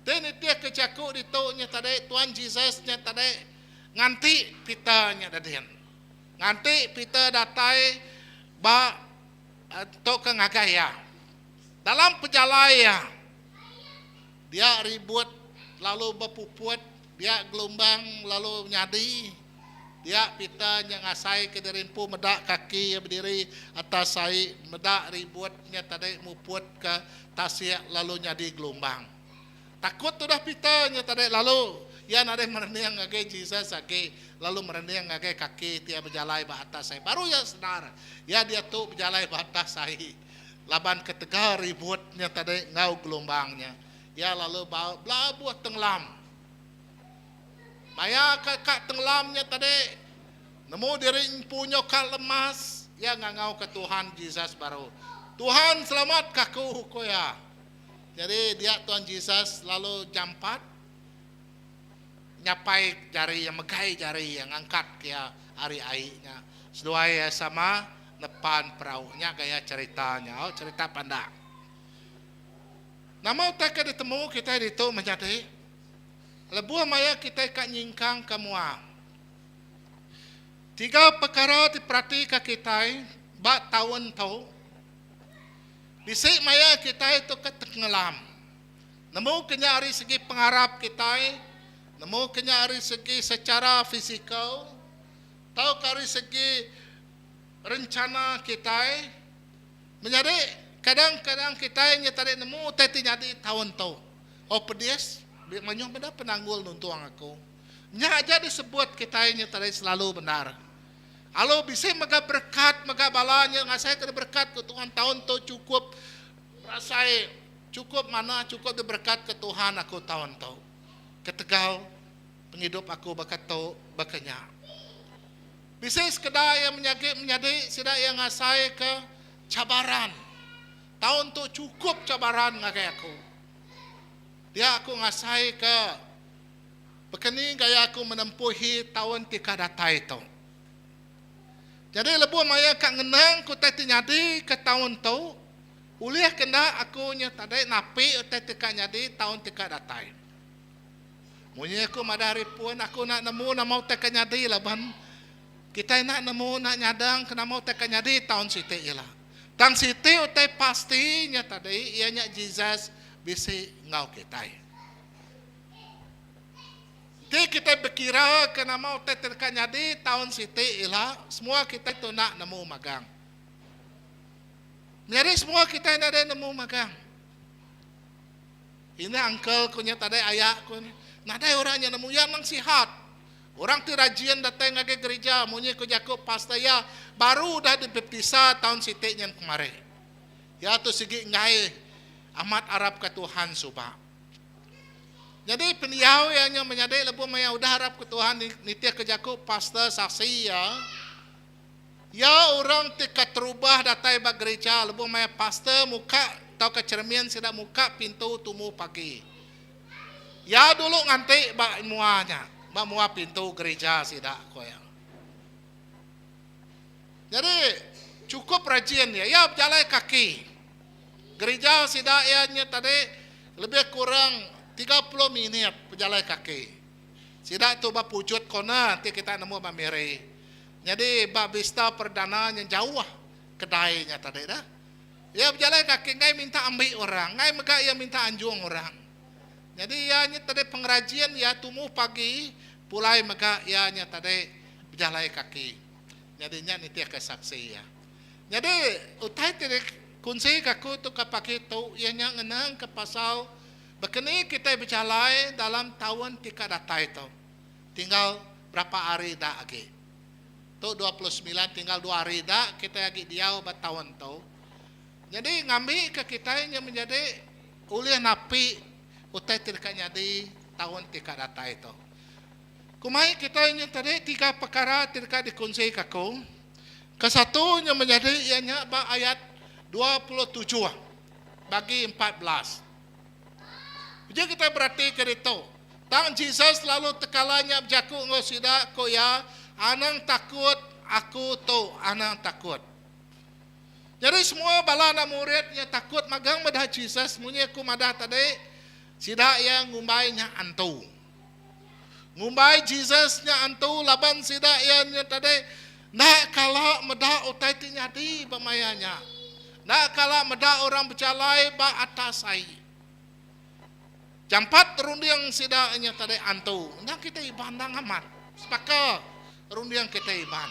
Dan dia kecaku ditoknya tadi Tuhan Jesusnya tadi nganti pitanya dadian. Nganti pita datai ba to ke ngagaya. Dalam perjalaya dia ribut lalu berpuput, dia gelombang lalu nyadi. Dia pita yang ngasai ke dirimpu medak kaki berdiri atas sai medak ributnya tadi muput ke tasya lalu nyadi gelombang. Takut sudah pitanya tadi lalu ya nade merenang ngagai Jesus age lalu merenang ngagai kaki dia berjalai ba atas sai. Baru ya sedar. Ya dia tu berjalai ba atas sai. Laban ketegar ributnya tadi ngau gelombangnya. Ya lalu buat tenggelam. Maya kakak tenggelamnya tadi nemu diri punya kak lemas ya ngangau ke Tuhan Jesus baru Tuhan selamat kaku koya. Jadi dia Tuhan Jesus lalu jampat nyapai jari yang megai jari yang angkat kia hari airnya sesuai ya sama depan perahunya gaya ceritanya cerita pandang. Nama utak ditemu kita itu menjadi lebuh maya kita kak nyingkang kamua. 3 perkara diperhatikan kita bak tahun tau. Bisik maya kita itu ketenggelam. Nemu kena dari segi pengharap kita, nemu kena dari segi secara fisikal, tahu dari segi rencana kita. Menjadi kadang-kadang kita yang tadi nemu tadi jadi tahun tau. Oh pedis. Manyong benda penanggul nuntuang aku. Nya aja disebut kita ini tadi selalu benar. Kalau bisa mega berkat, mega balanya ngasai ke berkat ke Tuhan tahun tu cukup rasai cukup mana cukup diberkat ke Tuhan aku tahun tu. Ketegal penghidup aku bakat tu bakanya. Bisa sekedar yang menjadi sidak yang ngasai ke cabaran. Tahun tu cukup cabaran ngagai aku. Dia aku ngasai ke bekeni gaya aku menempuhi tahun tika datai itu. Jadi lebuh maya kak ngenang ku tadi nyadi ke tahun tu. Uliah kena aku nya tadi napi tadi tika nyadi tahun tika datai. Munyi aku madari pun aku nak nemu nak mau tika nyadi laban. Kita nak nemu nak nyadang kena mau tika nyadi tahun siti ialah. Tang siti utai pastinya tadi ianya Jesus bisi ngau kita. Jadi kita berkira kena mau terkanya di tahun siti ilah semua kita itu nak nemu magang. Jadi semua kita nak ada nemu magang. Ini uncle kunya tadi ayah kun. Nada orangnya nemu yang nang sihat. Orang tu rajin datang ke gereja, munyi ku Jakub pastaya baru dah dibaptisa tahun siti yang kemarin. Ya tu segi ngai amat Arab ke Tuhan subah. Jadi pendiau yang menyadai lebu maya udah harap ke Tuhan nitia kejaku pastor saksi ya. Ya orang tika terubah datai bag gereja lebu maya pastor muka tau ke cermin sidak muka pintu tumu pagi. Ya dulu nganti bak muanya, bak mua pintu gereja sidak koyang. Jadi cukup rajin ya berjalan kaki. Gereja sidak ianya tadi lebih kurang 30 minit berjalan kaki. Sidak tu bab wujud kona nanti kita nemu mamere. Jadi bab vista perdana yang jauh kedainya tadi dah. Ya berjalan kaki ngai minta ambil orang, ngai mega ia minta anjung orang. Jadi ianya tadi pengrajian ya tumu pagi pulai mega ianya tadi berjalan kaki. Jadi nya nitia kesaksi ya. Jadi utai tadi kunci kaku tu kapaki tu ianya ngenang ke pasal begini kita berjalan dalam tahun 3 datai itu. Tinggal berapa hari dah lagi. Tu 29 tinggal 2 hari dah kita lagi diau bertahun tu. Jadi ngambil ke kita yang menjadi uliah napi utai tidak jadi tahun 3 datai itu. Kumai kita ini tadi 3 perkara tidak dikunci kaku. Kesatunya menjadi ianya ayat 27 bagi 14. Jadi kita berarti ke itu. Tang Jesus lalu tekalanya berjaku ngosida ko ya anang takut aku tu anang takut. Jadi semua bala na muridnya takut magang madah Jesus munye ku madah tadi sida yang ngumbainya antu. Ngumbai Jesusnya antu laban sida yang tadi nak kala madah utai tinyadi bamayanya. Nak kala madah orang berjalai ba atas ai. Jampat rundiang sidaknya tadi antu. Nah kita ibandang amat. Sepakat rundiang kita iban.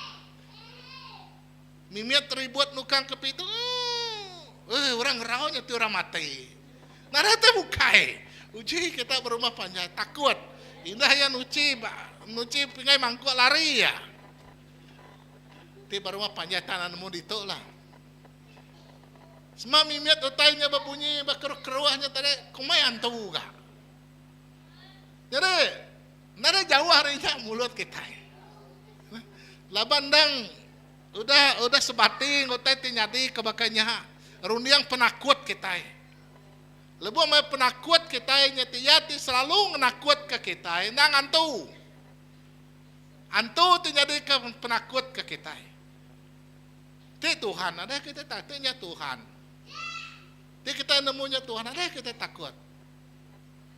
Mimiat ribut nukang kepitu. Orang raunya tu orang mati. Nah rata bukai. Uji kita berumah panjang takut. Indah yang nuci pingai mangkuk lari ya. Ti berumah panjang tananmu dituk lah. Semua mimiat utainya berbunyi berkeruh-keruahnya tadi kumai antu gak. Jadi, nada jauh harinya mulut kita. Labandang udah sebating, udah tinyadi kebakanya rundiang penakut kita. Lebu mai penakut kita nyati selalu menakut ke kita. Nang antu tinyadi ke penakut ke kita. Ti Tuhan ada kita takutnya Tuhan. Ti kita nemunya Tuhan ada kita takut.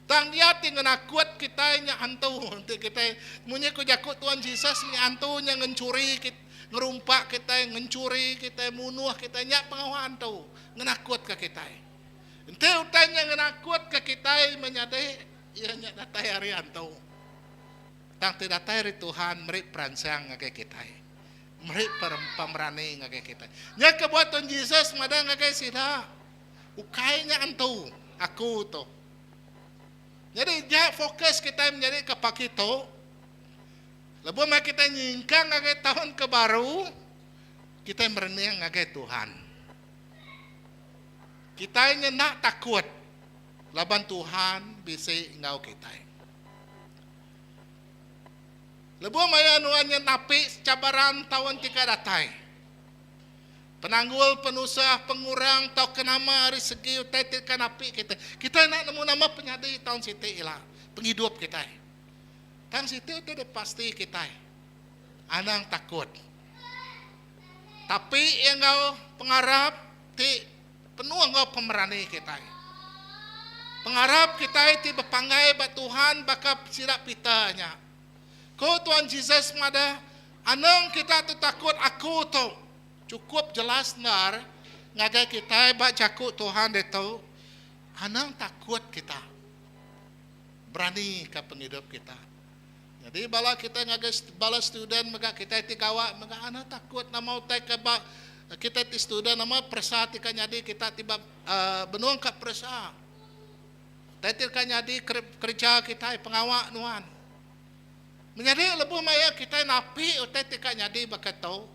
Tang dia tinggal nakut kita nya antu untuk kita munye ku jakut Tuhan Yesus nya antu nya ngencuri ngerumpak kita ngencuri kita munuh kita nya pengawa antu ngenakut ke kita. Ente utanya ngenakut ke kita menyadai ia nya datai hari antu. Tang tidak datai Tuhan meri perancang ke kita. Meri pemberani ke kita. Nya kebuat Tuhan Yesus madang ke sida. Ukainya antu aku tu. Jadi fokus kita menjadi kepak itu. Lepas mana kita nyingkang ngagai tahun ke baru, kita merenang ngagai Tuhan. Kita ini nak takut. Laban Tuhan bisa ngau kita. Lepas mana nuannya napi cabaran tahun 3 datai. Penanggul, penusah, pengurang, tau kenama rezeki utai tekan api kita. Kita nak nemu nama penyadi tahun siti ilah. Penghidup kita. Tahun siti utai pasti kita. Anang takut. Tapi yang kau pengharap, ti penuh kau pemerani kita. Pengharap kita ti berpanggai bat Tuhan bakal silap pitanya. Kau Tuhan Yesus mada, anang kita tu takut aku tu. Cukup jelas nar ngagai kita bacaku Tuhan itu anang takut kita berani ke penghidup kita. Jadi bala kita ngagai bala student maka kita tikawa maka anak takut nama utai ke kita ti student nama persa tika nyadi kita tiba benuang ka persa. Tetil ka nyadi kerja kita pengawak nuan. Menjadi lebih maya kita napi utai tika nyadi bakatau.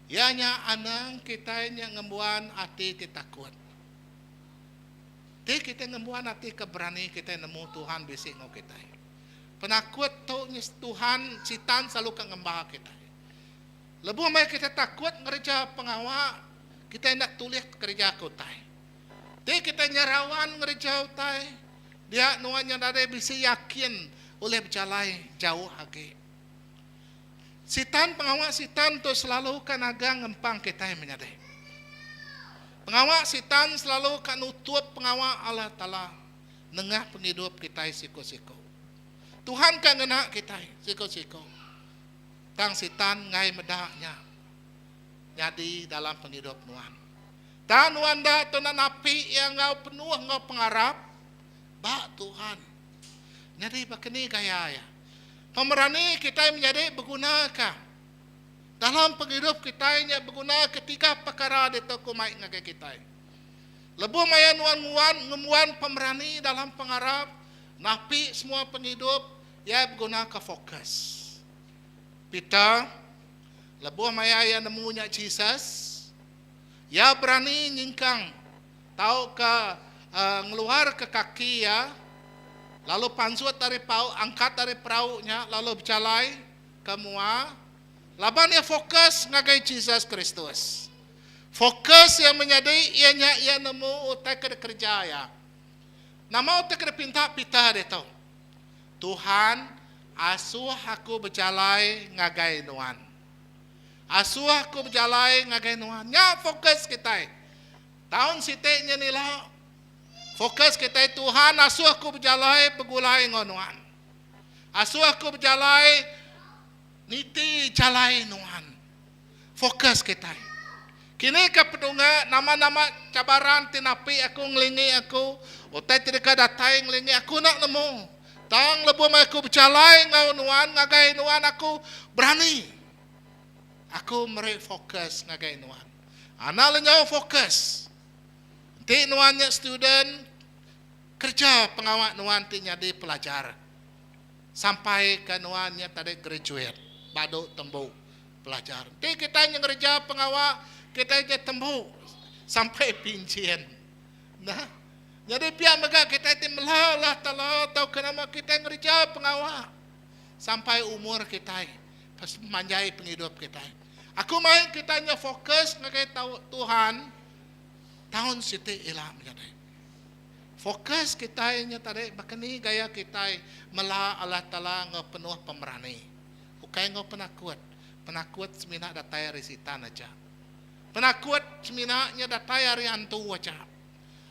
Ianya anang kita yang ngembuan hati takut. Di kita ngembuan hati keberani kita nemu Tuhan bisik ngau kita. Penakut tu Tuhan sitan selalu ke ngembah kita. Lebu mai kita takut ngerja pengawak, kita nak tulis kerja kutai. Di kita nyerawan ngerja utai, dia nuannya dari bisa yakin oleh berjalai jauh lagi. Sitan pengawak sitan tu selalu kan agak ngempang kita yang menyadari. Pengawak sitan selalu kan nutup pengawak Allah Ta'ala nengah penghidup kita siko-siko. Tuhan kan ngenak kita siko-siko. Tang sitan ngai medaknya jadi dalam penghidup nuan. Dan nuan dah tu nak napi yang ngau penuh ngau pengarap bak Tuhan. Jadi begini gaya ya. Pemerani kita menjadi bergunakah dalam penghidup kita yang berguna ketika perkara di toko mai ngagai kita. Lebu maya nuan pemerani dalam pengarap napi semua penghidup ya berguna ke fokus. Peter lebu maya yang nemunya Jesus ya berani nyingkang tahu ke ngeluar ke kaki ya. Lalu pansut dari pau, angkat dari peraunya, lalu berjalai ke mua. Laban ia fokus ngagai Jesus Kristus. Fokus yang menjadi ia nemu utai kerja ya. Nama utai pinta pita itu. Tuhan asuh aku berjalai ngagai nuan. Asuh aku berjalai ngagai nuan. Nya fokus kita. Tahun siteknya nila. Fokus kita Tuhan asuh aku berjalai begulai ngonuan. Asuh aku berjalai niti jalai nuan. Fokus kita. Kini kapedunga nama-nama cabaran tinapi aku ngelingi aku. Otai tidak datai ngelingi aku nak nemu. Tang lebu aku berjalai ngonuan ngagai nuan aku berani. Aku meri fokus ngagai nuan. Anak lenyau fokus. Ti nuannya student kerja pengawak nuan ti jadi pelajar sampai ke nuannya tadi graduate baduk tembu pelajar. Ti kita yang kerja pengawak kita je tembu sampai pincian. Nah, jadi pihak mereka kita ti melalah tahu tahu kenapa kita kerja pengawak sampai umur kita pas manjai penghidup kita. Aku main kitanya fokus ngagai tahu Tuhan. Tahun siti ilah menjadi. Fokus kita nya tadi bakani gaya kita melah Allah Taala ngau penuh pemberani. Bukai ngau penakut. Penakut semina datai risitan aja. Penakut semina nya datai hari hantu aja.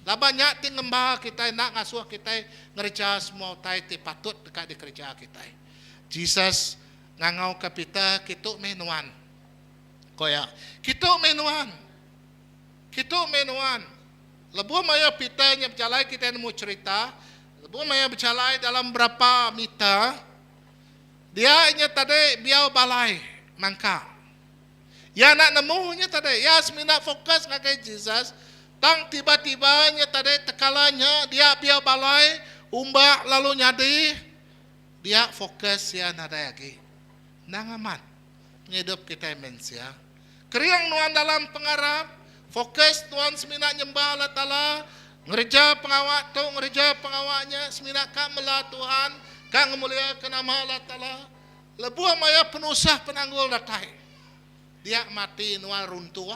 Labanya ti ngembah kita nak ngasuh kita ngerja semua tai ti patut dekat di kerja kita. Jesus ngangau kapita kitu menuan. Koya kitu menuan. Kita menuan. Lebu maya pitanya berjalai kita nemu cerita. Lebu maya berjalai dalam berapa mita. Dia nya tadi biau balai mangka. Ya nak nemunya tadi. Ya semina fokus ngagai Jesus. Tang tiba-tiba nya tadi tekalanya dia biau balai umbak lalu nyadi. Dia fokus ya nada lagi. Nangamat. Ngidup kita mensia. Keriang nuan dalam pengarap. Fokus Tuhan semina nyembah Allah Ta'ala. Ngerja pengawak tu, ngerja pengawaknya. Semina kak melah Tuhan. Kak ngemuliakan nama Allah Ta'ala. Lebu maya penusah penanggul datai. Dia mati nuan runtuh.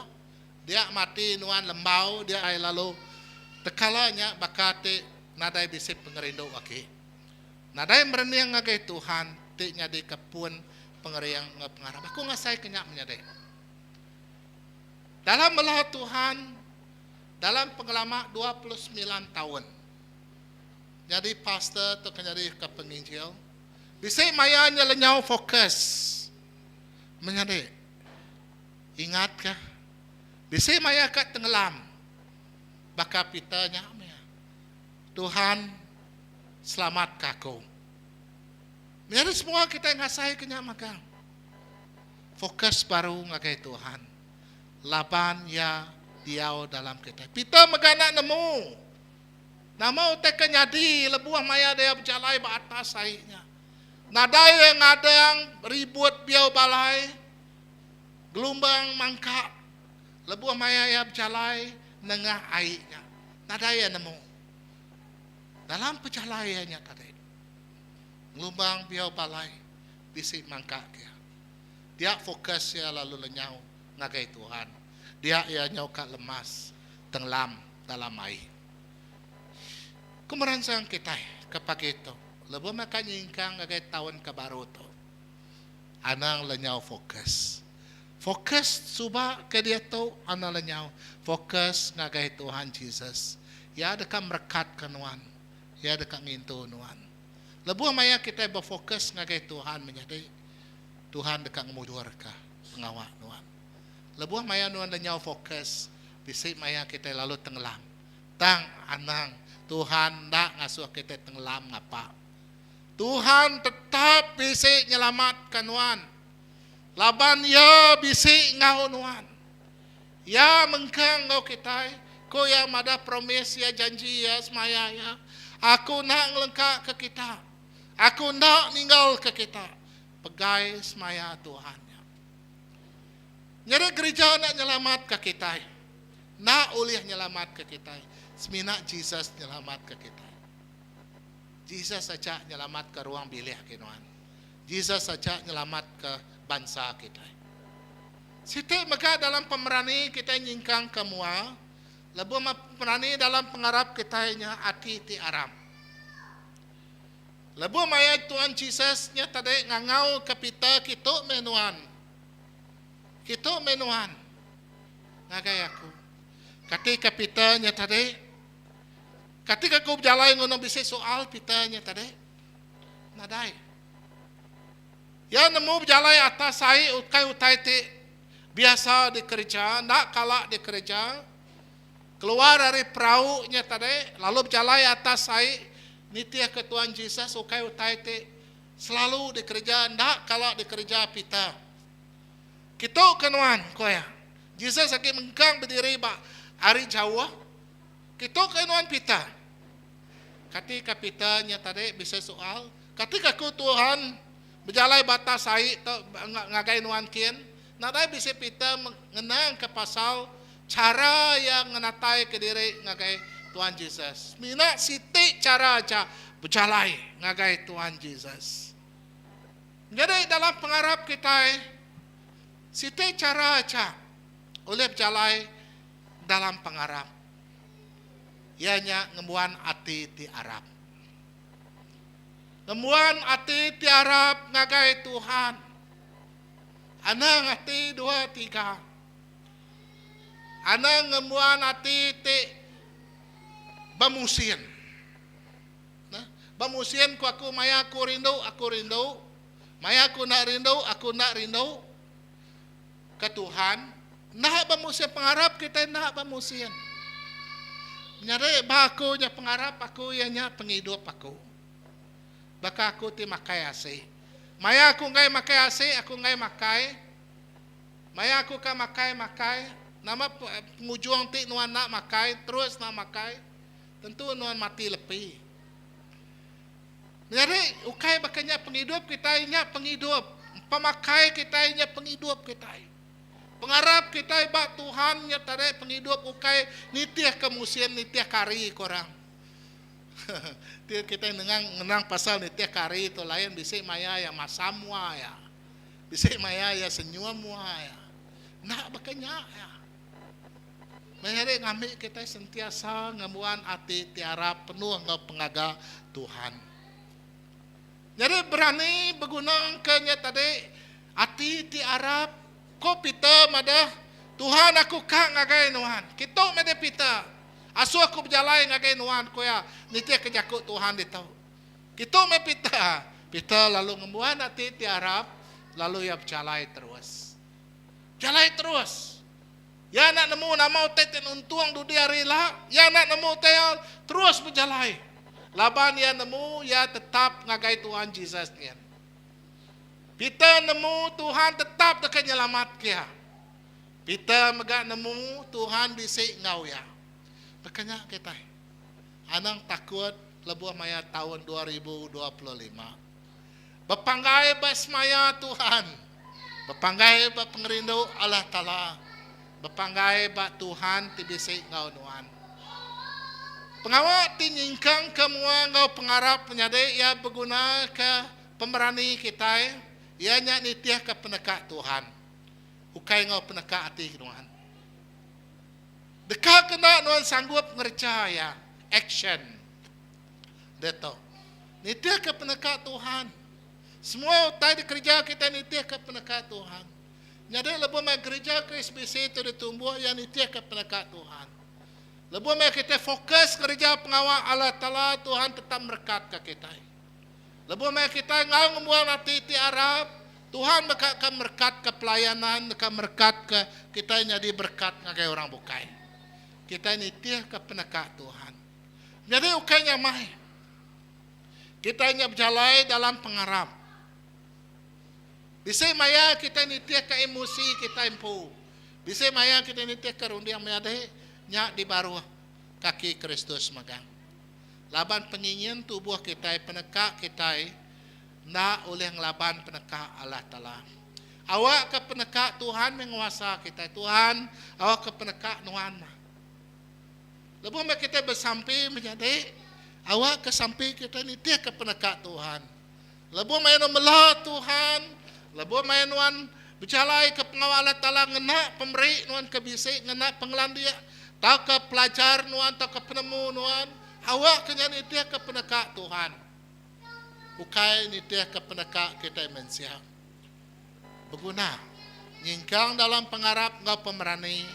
Dia mati nuan lembau. Dia ay lalu tekalanya bakate nadai bisip pengerindu aki. Nadai merenyang ngagai Tuhan. Ti nyadi kepun pengeriang pengarap. Aku ngasai kenyak menyadai. Dalam melah Tuhan, dalam pengalaman 29 tahun. Jadi pastor atau jadi kepenginjil. Bisa mayanya lenyau fokus. Menyadari. Ingatkah? Bisa maya kat tenggelam. Baka pitanya. Tuhan selamat kaku. Menyadari semua kita ngasai kenyak magang. Fokus baru ngagai Tuhan. Laban ya diau dalam kita. Kita megana nemu. Nama utek nyadi lebuah maya dia berjalai ba atas airnya. Nada yang ada yang ribut biau balai. Gelombang mangkap. Lebuah maya ya berjalai nengah airnya. Nada yang nemu. Dalam perjalanannya tadi, ngelumbang biau balai, bisik mangkak dia. Dia fokus ya lalu lenyau ngagai Tuhan. Dia ya nyau kat lemas, tenggelam dalam air. Kemudian sang kita kepagi itu, lebih makan nyingkang ngagai tahun kebaru tu. Anang lenyau fokus. Fokus subah ke dia tu, anang lenyau fokus ngagai Tuhan Yesus. Ya dekat merekat ke nuan. Ya dekat ngintu nuan. Lebuh maya kita berfokus ngagai Tuhan menjadi Tuhan dekat ngemudurkah pengawak nuan. Lebuh maya nuan lenyau fokus bisik maya kita lalu tenggelam. Tang anang Tuhan tak ngasuh kita tenggelam ngapa. Tuhan tetap bisik nyelamatkan nuan. Laban ya bisik ngau nuan. Ya mengkang ngau kita. Ko ya mada promise ya janji ya semaya ya. Aku nak ngelengkak ke kita. Aku nak ninggal ke kita. Pegai semaya Tuhan. Nyari gereja nak nyelamat ke kita. Nak ulih nyelamat ke kita. Semina Jesus nyelamat ke kita. Jesus saja nyelamat ke ruang bilik kinuan. Jesus saja nyelamat ke bangsa kita. Siti maka dalam pemerani kita nyingkang ke mua. Lebu pemerani dalam pengarap kita nya ati ti aram. Lebu maya Tuhan Jesus nya tadi ngangau ke pita kita menuan. Kita menuan. Ngagai aku. Ketika pita nya tadi. Ketika aku berjalan ngono bisa soal pita nya tadi. Nadai. Ya nemu berjalan atas saya utai ti biasa di kerja, nak kalak di kerja. Keluar dari perahunya tadi, lalu berjalan atas saya, nitiah ke Tuhan Yesus, ukai utai te, selalu dikerja, ndak kalau dikerja pita. Kita kenuan, koya. Yesus lagi mengkang berdiri bak hari Jawa, kita kenuan pita. Ketika pitanya tadi bisa soal, ketika ku Tuhan berjalan batas saya, ngagai nuan kian, nadai bisa pita mengenang ke pasal cara yang menatai ke diri ngagai Tuhan Yesus. Mina siti cara aja berjalai ngagai Tuhan Yesus. Jadi dalam pengarap kita, siti cara aja oleh berjalai dalam pengarap. Ianya ngemuan hati di Arab. Ngemuan hati di Arab ngagai Tuhan. Anang hati 2, 3. Anang ngemuan hati ti bamusin. Nah, bamusin ku aku maya aku rindu. Maya aku nak rindu ke Tuhan. Nah bamusin pengarap kita nah bamusin. Nyari baku nya pengarap aku ianya penghidup aku. Baka aku ti makai ase. Maya aku ngai makai ase, aku ngai makai. Maya aku ka makai. Nama pengujuang ti nuan nak makai, terus nak makai. Tentu nuan mati lepi. Jadi ukai bakanya penghidup kita inya penghidup. Pemakai kita inya penghidup kita. Pengarap kita bak Tuhan nya tadi penghidup ukai nitiah kemusian nitiah kari korang. Kita ngenang pasal nitiah kari itu lain bisik maya ya masamwa ya. Bisik maya ya senyumwa ya. Nak bakanya ya. Mayari ngambil kita sentiasa ngamuan hati tiara penuh ngau pengaga Tuhan. Jadi berani berguna kenya tadi hati tiara ko pita mada Tuhan aku kak ngagai nuan. Kita mede pita. Asu aku berjalan ngagai nuan ko ya nitia kejakut Tuhan ditau. Kita me pita. Pita lalu ngamuan hati tiara lalu ya berjalan terus. Jalan terus. Ya nak nemu nama teten untuang dunia rela, ya nak nemu teyal terus berjalan. Laban ya nemu ya tetap ngagai Tuhan Yesus nian. Kita nemu Tuhan tetap dekat nyelamat kia. Kita megak nemu Tuhan bisik ngau ya. Makanya kita anang takut lebuh maya tahun 2025. Bepanggai basmaya Tuhan. Bepanggai bap pengerindu Allah Ta'ala. Bepanggai bak Tuhan tibisik ngau nuan. Pengawak tinyingkang kemua ngau pengarap penyadai ia berguna ke pemberani kita. Ianya nitiah ke penekak Tuhan. Ukai ngau penekak hati Tuhan. Dekat kena nuan sanggup ngerjaya. Action. Deto. Nitiah ke penekak Tuhan. Semua tadi kerja kita nitiah ke penekak Tuhan. Nyadai lebih mai gereja ke SBC itu ditumbuh yang nitiah ke penekak Tuhan. Lebih mai kita fokus kerja pengawal Allah Ta'ala, Tuhan tetap berkat ke kita. Lebih mai kita ngau membuang hati ti Arab, Tuhan akan berkat ke pelayanan, akan berkat ke kita jadi berkat ngagai orang bukai. Kita nitiah ke penekak Tuhan. Jadi ukainya mai. Kita hanya berjalan dalam pengarap. Bisa maya kita nitiah ke emosi kita impu. Bisa maya kita nitiah ke rundiang menyadai. Nyak di baru kaki Kristus magang. Laban pengingin tubuh kita, penekak kita, nak oleh ngelaban penekak Allah Ta'ala. Awak ke penekak Tuhan menguasa kita. Tuhan, awak ke penekak Tuhan. Lepas kita bersampai menjadi, awak ke sampai kita nitiah ke penekak Tuhan. Lepas main melah Tuhan, lepas main Tuhan berjalan ke pengawal Allah Ta'ala, ngenak pemberi Tuhan kebisik, ngenak penglandia. Tahu ke pelajar nuan, tahu ke penemu nuan, awak kena nitiah ke penekak Tuhan. Bukai nitiah ke penekak kita manusia. Berguna. Nyingkang dalam pengarap ngau pemerani.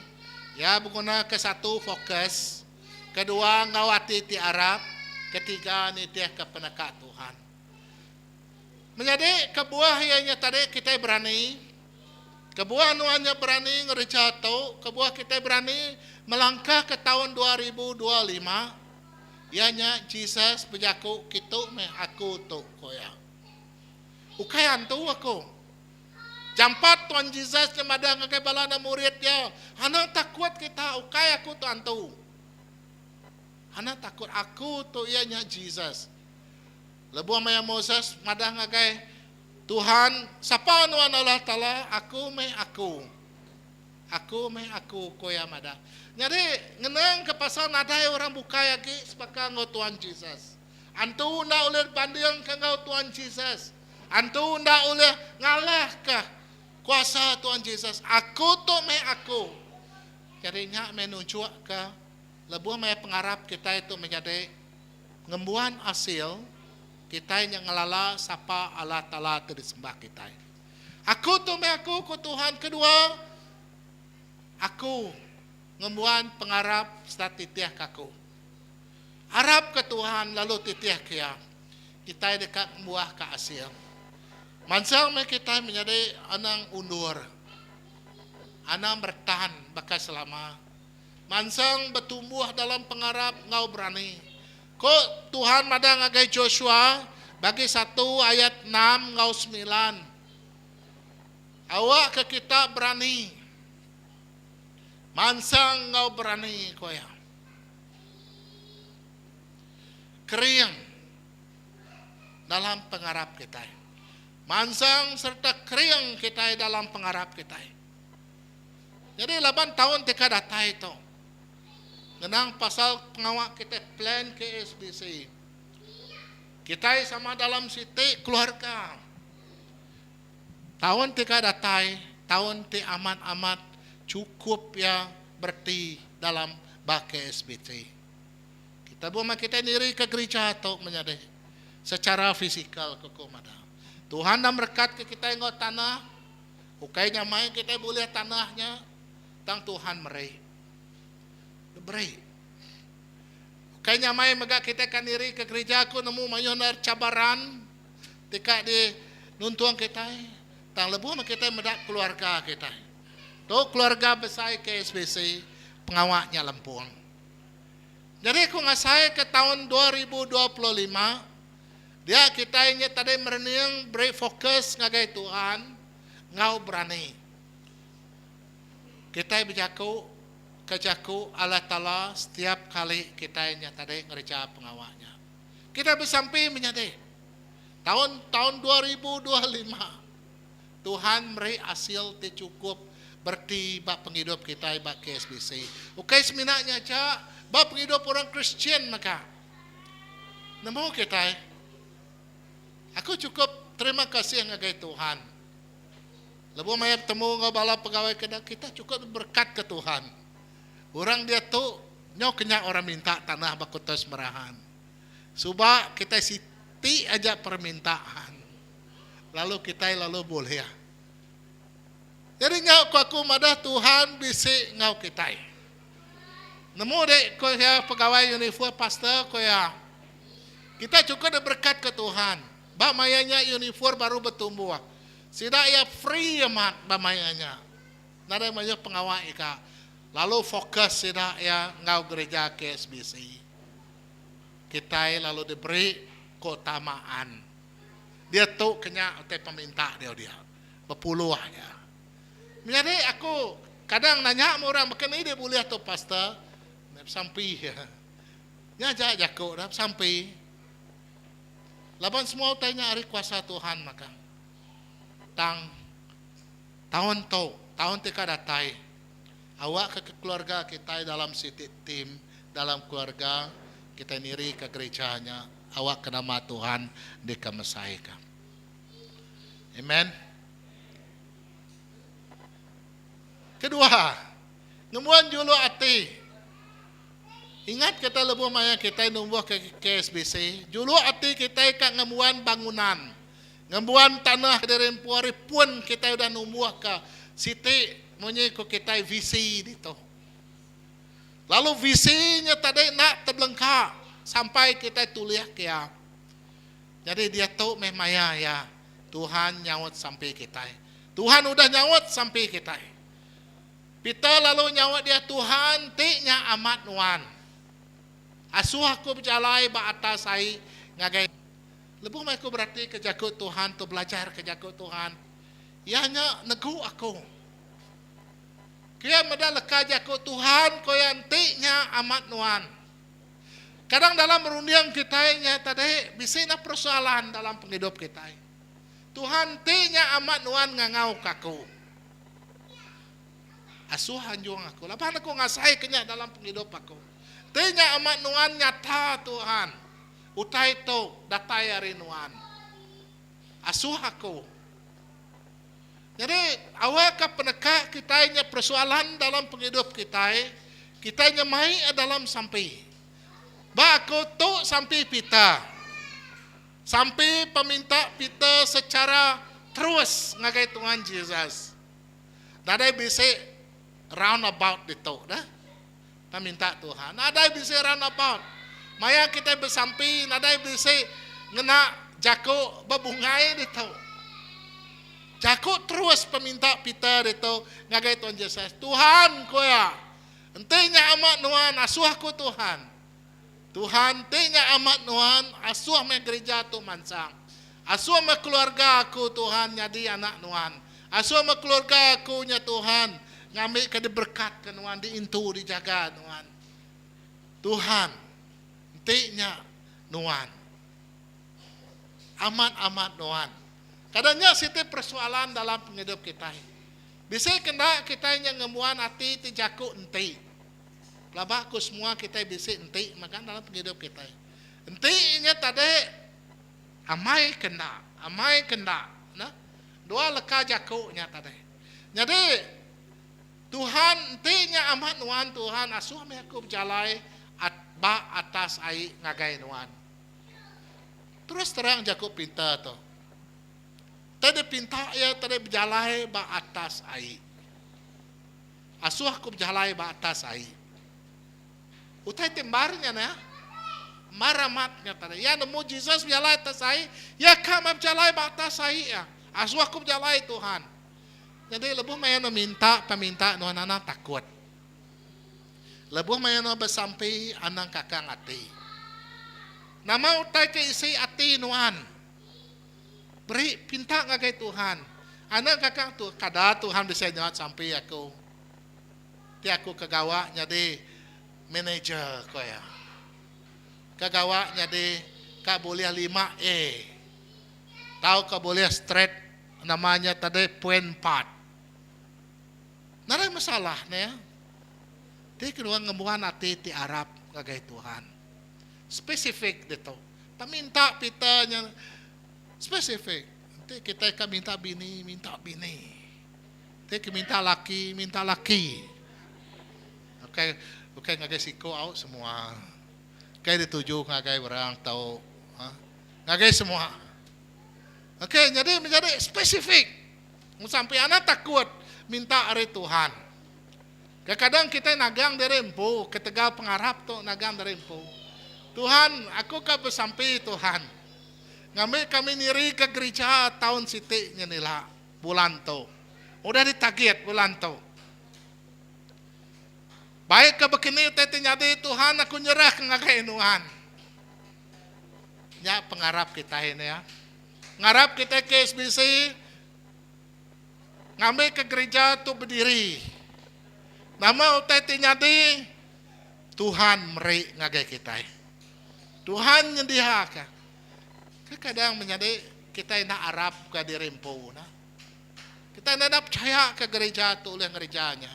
Ya berguna ke satu fokus. Kedua ngau hati ti Arab. Ketiga nitiah ke penekak Tuhan. Menjadi kebuah ianya tadi kita berani. Kebuah nuannya berani ngerja tau, kebuah kita berani melangkah ke tahun 2025. Ianya Jesus berjaku kita me aku tu koya. Ukai antu aku. Jampat Tuhan Jesus lemada ngakai balana murid dia. Hana takut kita, ukai aku tu antu. Hana takut aku tu ianya Jesus. Lebuah maya Moses madah ngakai Tuhan, siapa nuan Allah Ta'ala, aku me aku. Aku me aku, koya mada. Jadi, ngenang ke pasal nadai orang buka lagi, sepakat ngau Tuhan Jesus. Antu ndak oleh banding ke ngau Tuhan Jesus. Antu ndak oleh ngalah ke kuasa Tuhan Jesus. Aku tu me aku. Jadi, nyak menunjuk ke, lebuh me pengarap kita itu menjadi ngembuan hasil, kita yang ngelala sapa Allah Ta'ala disembah kita. Aku tu me aku ku Tuhan. Kedua, aku ngembuan pengarap setelah titiah kaku. Harap ke Tuhan lalu titiah kia. Kita dekat membuah ke hasil. Mansang me kita menjadi anang undur. Anang bertahan bakal selama. Mansang bertumbuh dalam pengarap ngau berani. Kok Tuhan mada ngagai Joshua bagi 1 ayat 6 ngau 9. Awak ke kita berani. Mansang ngau berani koya. Kering dalam pengarap kita. Mansang serta kering kita dalam pengarap kita. Jadi 8 tahun tika datai itu. Ngenang pasal pengawak kita plan ke SBC. Kita sama dalam siti keluarga. Tahun tika datai, tahun ti amat-amat cukup ya berarti dalam bake SBC. Kita buat kita diri ke gereja atau menjadi secara fisikal ke komada. Tuhan dah berkat ke kita yang tanah. Ukainya main kita boleh tanahnya. Tang Tuhan meraih. Beri. Kayaknya mai megak kita kan diri ke gereja aku nemu mayonar cabaran tika di nuntuang kita. Tang lebu kita medak keluarga kita. Tu keluarga besar ke SBC pengawaknya Lempuang. Jadi aku ngasai ke tahun 2025 dia kita ini tadi merenung beri fokus ngagai Tuhan ngau berani. Kita berjaku kejaku Allah Ta'ala setiap kali kita yang tadi ngerja pengawaknya. Kita bersampai menyadari tahun 2025 Tuhan beri hasil cukup berarti bak penghidup kita bak KSBC. Oke seminaknya cak Ba penghidup orang Kristian maka. Namo kita. Aku cukup terima kasih ngagai Tuhan. Lebu maya temu ngabala pegawai kita cukup berkat ke Tuhan. Orang dia tu nyaw kenya orang minta tanah bakutos merahan. Suba kita siti aja permintaan. Lalu kita lalu boleh ya. Jadi ngau aku madah Tuhan bisi ngau kita. Nemu dek ko ya pegawai uniform pastor ko ya. Kita cukup berkat ke Tuhan. Ba mayanya uniform baru bertumbuh. Sida ya free amat ba mayanya. Nada maya pengawal ika. Lalu fokus sida ya ngau gereja KSBC. Kita lalu diberi keutamaan. Dia tu kena te peminta dia. Berpuluh ya. Jadi aku kadang nanya orang makan ini dia boleh atau pastor sampai ya. Nya jago dah sampai. Laban semua tanya hari kuasa Tuhan maka. Tahun tika datai. Awak ke keluarga kita dalam city team, dalam keluarga kita niri ke gerejanya. Awak ke nama Tuhan dikemesahikan. Amen. Kedua, ngemuan julu ati. Ingat kita lebuh maya kita numbuh ke KSBC. Julu ati kita ikat ngemuan bangunan. Ngemuan tanah dari puari pun kita udah numbuh ke siti monye ko kita visi dito. Lalu visinya tadi nak terbelengkak sampai kita tulis kia. Jadi dia tahu maya ya Tuhan nyawat sampai kita. Tuhan udah nyawat sampai kita. Kita lalu nyawat dia Tuhan tiknya amat nuan. Asuh aku berjalai ba atas ai ngagai. Lebuh mai aku berarti kejago Tuhan tu belajar kejago Tuhan. Ianya negu aku. Kia meda leka jago Tuhan ko yang tiknya amat nuan. Kadang dalam merundiang kita nya tadi bisina persoalan dalam penghidup kita. Tuhan tiknya amat nuan ngangau kaku. Asuh anjung aku. Lapan aku ngasai kenya dalam penghidup aku. Tiknya amat nuan nyata Tuhan. Utai to datai hari nuan. Asuh aku. Jadi awak ke peneka kita nya persoalan dalam penghidup kita nya mai dalam sampai. Ba aku tu sampai pita. Sampai peminta pita secara terus ngagai Tuhan Yesus. Nadai bisa roundabout itu dah. Peminta Tuhan. Nadai bisa roundabout. Maya kita bersampai nadai bisa ngena jako babungai itu. Jako terus peminta pita itu ngagai Tuhan Yesus. Tuhan koya. Entinya amat nuan asuhku Tuhan. Tuhan entinya amat nuan asuh me gereja tu mansang. Asuh me keluarga aku Tuhan jadi anak nuan. Asuh me keluarga aku nya Tuhan ngambil ke berkat ke nuan diintu dijaga nuan. Tuhan entinya nuan. Amat nuan. Kadangnya siti persoalan dalam penghidup kita. Bisa kena kita yang ngemuan hati tijaku enti. Labah aku semua kita bisa enti makan dalam penghidup kita. Entinya tadi amai kena. Nah, dua leka jakunya tadi. Jadi Tuhan entinya amat nuan Tuhan asuh me aku berjalai ba atas ai ngagai nuan. Terus terang jaku pinta tu. Tadi pinta ya tadi berjalai ba atas ai. Asuh aku berjalai ba atas ai. Utai tembarnya na. Maramatnya tadi. Ya nemu Jesus berjalai atas ai. Ya kama berjalai ba atas ai ya. Asuh aku berjalai Tuhan. Jadi lebuh mayan minta peminta nuan anak takut. Lebuh mayan bersampai anak kakang ati. Nama utai ke isi ati nuan. Beri pinta ngagai Tuhan. Anak kakak tu kada Tuhan bisa nyawat sampai aku. Ti aku kegawa jadi manager ko ya. Kegawa jadi ka boleh 5E. Tahu ka boleh straight namanya tadi point 4. Nara masalah ya. Ti kedua ngemuan ati ti Arab kagay Tuhan. Spesifik dito. Paminta pitanya spesifik. Ti kita ka minta bini. Ti minta laki. Okay, ngagay siko out semua. Kaya dituju ngagay orang tahu. Ngagay semua. Okay, jadi menjadi spesifik. Sampai anak takut minta ari Tuhan. Kadang kita nagang dari empu, ketegal pengarap tu nagang dari empu. Tuhan, aku ka bersampai Tuhan. Ngambil kami niri ke gereja tahun sitiknya nila bulan tu. Udah ditarget bulan tu. Baik ke begini tete nyadi Tuhan aku nyerah ke ngakainuan. Ya pengarap kita ini ya. Ngarap kita ke SBC, ngambil ke gereja tu berdiri. Nama utai tinyadi Tuhan meri ngagai kita. Tuhan nyediakan. Kadang menjadi kita nak Arab ke dirimpu. Kita nak percaya ke gereja tu oleh gerejanya.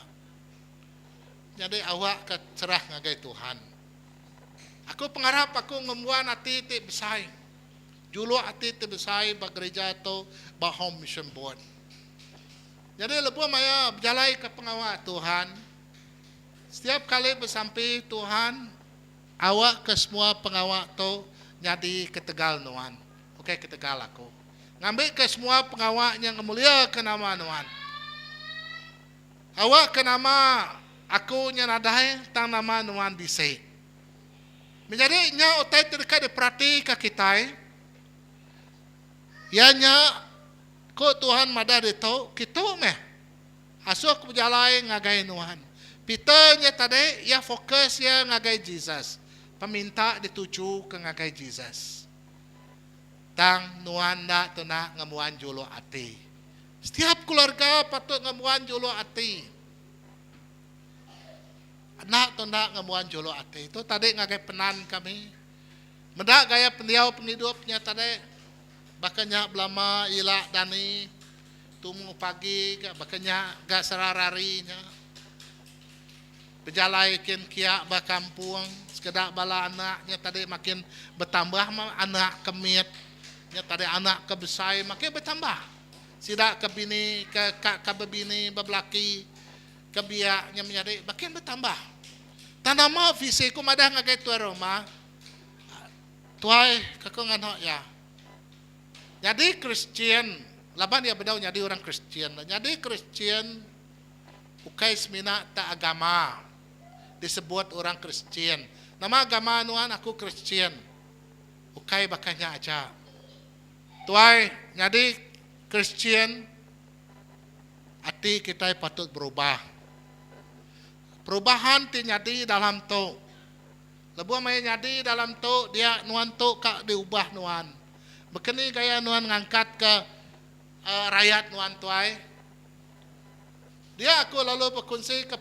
Jadi awak ke cerah ngagai Tuhan. Aku pengharap aku ngemuan hati ti besai. Julu hati ti besai bag gereja tu bah home mission board. Jadi lepas maya berjalai ke pengawal Tuhan. Setiap kali bersampai Tuhan, awak ke semua pengawal tu jadi ke Tegal Nuan. Okey, ke Tegal aku. Ngambil ke semua pengawal yang mulia ke nama Nuan. Awak ke nama aku yang nadai tang nama Nuan bisi. Menjadi nya otai terdekat diperhati ke kita. Ianya ko Tuhan madah itu kita meh. Asuk berjalai ngagai Nuan. Pitanya tadi ya fokus ya ngagai Jesus. Peminta dituju ke ngagai Jesus. Tang Nuan nak tu nak ngamuan julu ati. Setiap keluarga patut ngamuan julu ati. Anak tu nak ngamuan julu ati. Itu tadi ngagai penan kami. Mendak gaya pendiau penghidupnya tadi. Bakanya belama ilak dani. Tumu pagi bakanya gak serararinya. Berjalai kin kia bakampung. Sekedar bala anaknya tadi makin bertambah anak kemit. Nya tadi anak kebesai makin bertambah. Sidak ke bini, ke kak ke bebini, beblaki, ke biaknya menjadi makin bertambah. Tanama fisiku madah ngagai tua rumah. Tuai kakak nganok ya. Jadi Kristian, laban dia bedau jadi orang Kristian. Jadi Kristian ukai semina tak agama. Disebut orang Kristian. Nama agama nuan aku Kristian. Ukai bakanya aja. Tuai, jadi Kristian hati kita patut berubah. Perubahan terjadi dalam tu. Lebu mai jadi dalam tu dia nuan tu kak diubah nuan. Bekeni gaya nuan ngangkat ke rakyat nuan tuai. Dia aku lalu berkongsi ke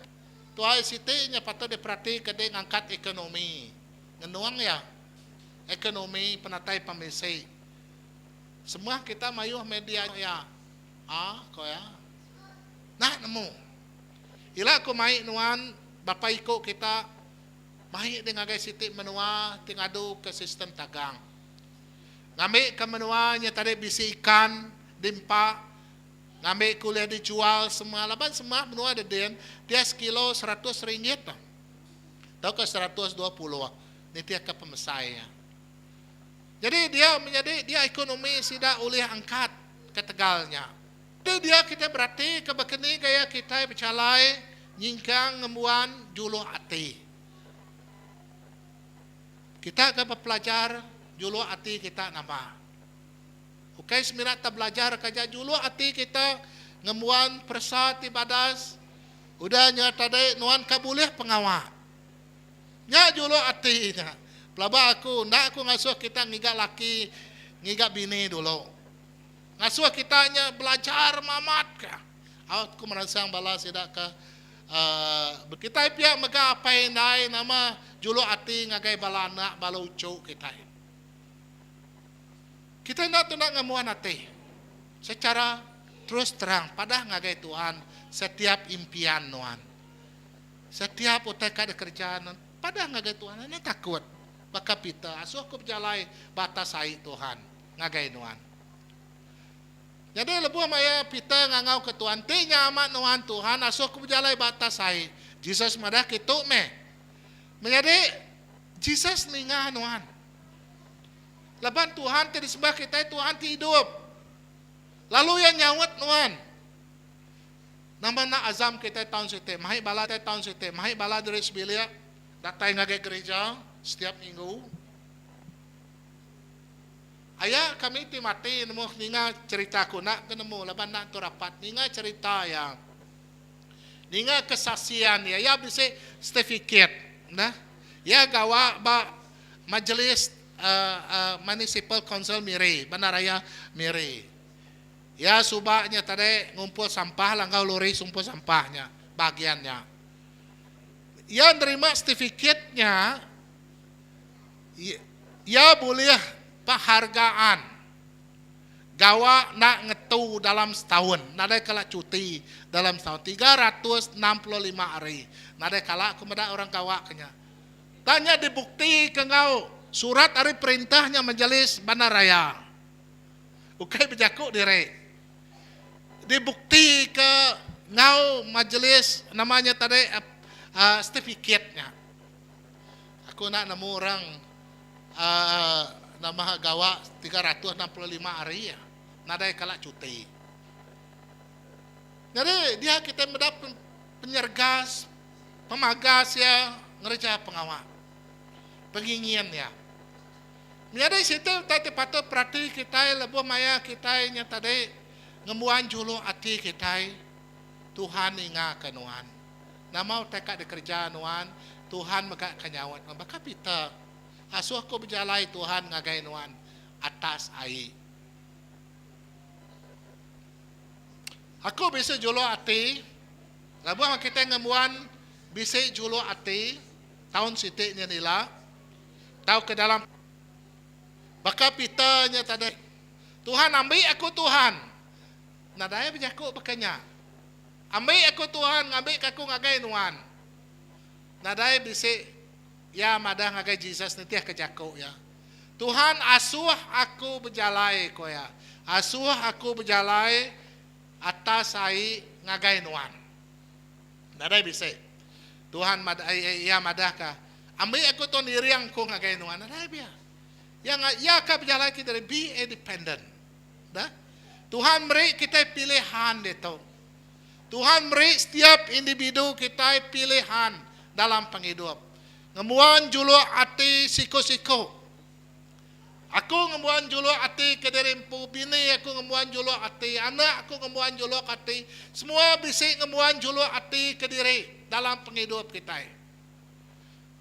tuai sitinya patut diperhati ke dia ngangkat ekonomi. Ngenuang ya. Ekonomi penatai pemisi. Semua kita mayuh media ya. Kau ya. Nah nemu. Ila aku mai nuan bapa iko kita mai dengan gay siti menua tingadu ke sistem tagang. Ngambil ke menuanya tadi bisi ikan dimpa. Ngambil kuliah dijual semua laban semua menua ada dia sekilo 100 ringgit. Tahu ke 120. Ini dia ke pemesainya. Jadi dia ekonomi tidak oleh angkat ke Tegalnya. Jadi dia kita berarti ke bekeni gaya kita bercalai nyingkang ngembuan juluh ati. Kita ke pelajar juluh ati kita nama. Oke semirat tak belajar kerja juluh ati kita ngembuan persat ibadas. Udahnya tadi nuan kabuleh pengawal. Nya juluh ati nya. Pelaba aku, ndak aku ngasuh kita ngigak laki, ngigak bini dulu. Ngasuh kitanya belajar mamat ka. Aku merasa balas tidak ke kita pihak mega apa yang nama julu ati ngagai bala anak bala ucu kita. Kita nak tunang ngamuan hati. Secara terus terang pada ngagai Tuhan setiap impian nuan. Setiap utai kada kerjaan, pada ngagai Tuhan, ini takut. Baka pita, asuh ku berjalai batas ai Tuhan, ngagai nuan. Jadi lebuh maya pita ngangau ke Tuhan, ti nyaman nuan Tuhan, asuh ku berjalai batas ai. Jesus madah kitu meh. Menjadi Jesus ningah nuan. Laban Tuhan ti disembah kita, Tuhan ti hidup. Lalu yang nyawat nuan. Nama na azam kita tahun sete, mahi bala tahun sete, mahi bala dari sebilia, datang ngagai gereja setiap minggu. Ayah kami ti mati nemu ninga cerita ku nak nemu laban nak tu rapat ninga cerita yang ninga kesaksian ya bisa sertifikat nah ya gawa ba majelis municipal council Miri Bandaraya Miri ya subaknya tadi ngumpul sampah langgau lori sumpul sampahnya bagiannya ya nerima sertifikatnya ya boleh penghargaan gawa nak ngetu dalam setahun nada kala cuti dalam setahun 365 hari nada kala kemudian orang gawa kenya tanya dibukti ke ngau surat hari perintahnya majelis Bandaraya ukai berjaku dire dibukti ke ngau majelis namanya tadi sertifikatnya aku nak nemu orang nama gawa 365 hari ya. Nada kala cuti. Jadi dia kita mendapat penyergas, pemagas ya, ngerja pengawal. Pengingian ya. Jadi situ tadi patut perhati kita lebih maya kita nya tadi ngemuan julu hati kita Tuhan ingat kenuan. Nama tekad dikerja nuan Tuhan maka kenyawat. Maka kita asuh ko berjalai Tuhan ngagai nuan atas ai. Aku bisa jolo ati. Labu kita ngemuan bisa jolo ati tahun sitiknya nila. Tahu ke dalam baka pitanya tadi. Tuhan ambil aku Tuhan. Nadaya berjaku bakanya. Ambil aku Tuhan, ngambil aku ngagai nuan. Nadaya bisa ya madah ngagai Jesus nanti kejako ya. Tuhan asuh aku berjalai ko ya. Asuh aku berjalai atas ai ngagai nuan. Nadai bisa. Tuhan madah ya madah ka. Ambil aku ton iriang ko ngagai nuan. Nadai biar. Yang ya ka berjalai kita be independent. Dah. Tuhan beri kita pilihan itu. Tuhan beri setiap individu kita pilihan dalam penghidup. Ngemuan julu ati siko-siko. Aku ngemuan julu ati kederimpu bini, aku ngemuan julu ati anak, aku ngemuan julu ati. Semua bisa ngemuan julu ati kediri dalam penghidup kita.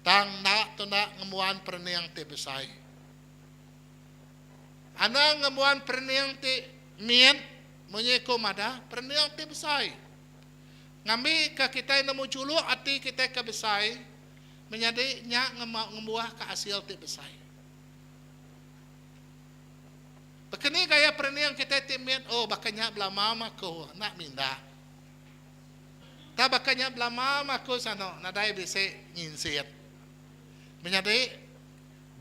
Tang nak tu nak ngemuan perniang ti besai. Anak ngemuan perniang ti mien, menyeko mada perniang ti besai. Ngambil ke kita nemu julu ati kita ke besai. Menjadi nya ngemuah ke hasil ti besai. Bekeni gaya perniang kita timin oh bakanya belama ko nak minda. Ta bakanya belama ko sano nadai bisa nginsit. Menjadi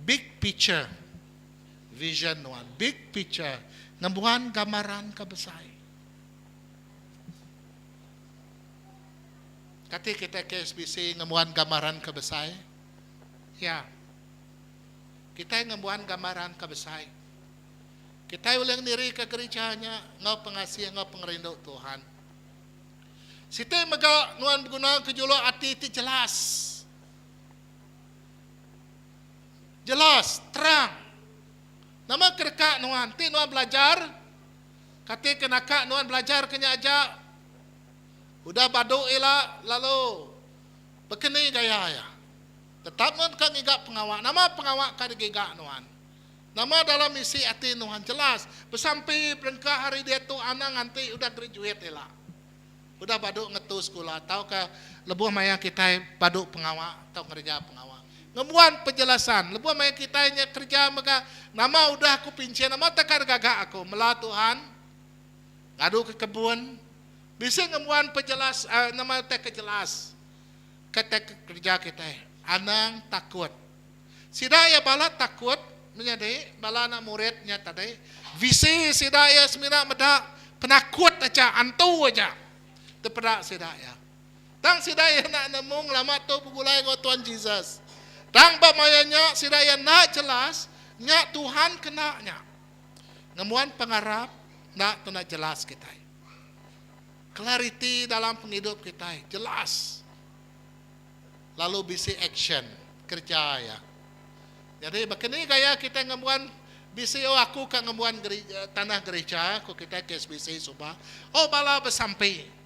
big picture vision one big picture ngemuan gambaran ke besai. Kati kita KSBC ngemuan gambaran kebesai. Ya. Kita ngemuan gambaran kebesai. Kita ulang diri ke gerejanya ngau pengasih ngau pengerindu Tuhan. Siti mega nuan guna kejulo ati ti jelas. Jelas, terang. Nama kerka nuan ti nuan belajar. Kati kenaka nuan belajar kenya aja. Udah badu ila lalu bekeni gaya ya. Tetap nuan kang igak pengawak. Nama pengawak ka digigak nuan. Nama dalam isi hati nuan jelas. Besampai berengka hari dia tu anak nanti udah graduate ila. Udah badu ngetu sekolah. Tahu ke lebuh maya kita badu pengawak atau kerja pengawak. Ngemuan penjelasan. Lebuh maya kita kerja maka nama udah aku pincin. Nama tekar gagak aku. Melah Tuhan. Ngadu ke kebun. Bisa ngemuan penjelas nama teh kejelas. kata kerja kita. Anang takut. Sidaya bala takut menjadi bala anak muridnya tadi. Visi sidaya semina meda penakut aja, antu aja. Teperak sidaya. Tang sidaya nak nemung lama tu pegulai dengan Tuhan Yesus. Tang bamayanya sidaya nak jelas, nyak Tuhan kenanya. Ngemuan pengarap nak tu nak jelas kita. Clarity dalam penghidup kita, jelas. Lalu bisi action, kerja ya. Jadi begini gaya kita ngemuan bisi aku kan ngemuan tanah gereja, aku kita KSBC Subah. Bala bersampai.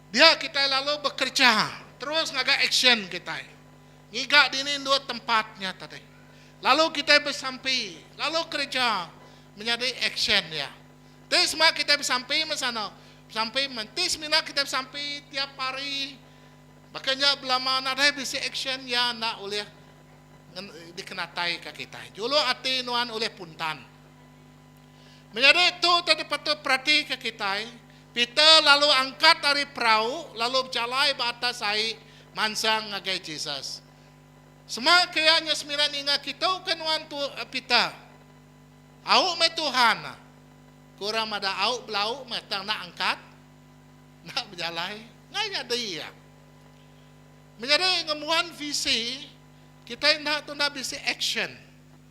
Dia kita lalu bekerja, terus ngaga action kita. Ngiga dini dua tempatnya tadi. Lalu kita bersampai, lalu kerja menjadi action ya. Terus semua kita bersampai mesana, sampai mentis mina kita bersampai tiap hari. Makanya belama ada bisi action ya nak oleh dikenatai ke kita. Julu ati nuan oleh puntan. Menjadi itu tadi patut perhati ke kita. Peter lalu angkat dari perahu, lalu berjalan ke atas air mansang ngagai Jesus. Semua kayaknya sembilan ingat kita kan nuan tu Peter. Au me Tuhan. Kurang ada au belau matang nak angkat, nak berjalan. Ngaya dia. Menjadi ngemuan visi, kita nak tu nak bisi action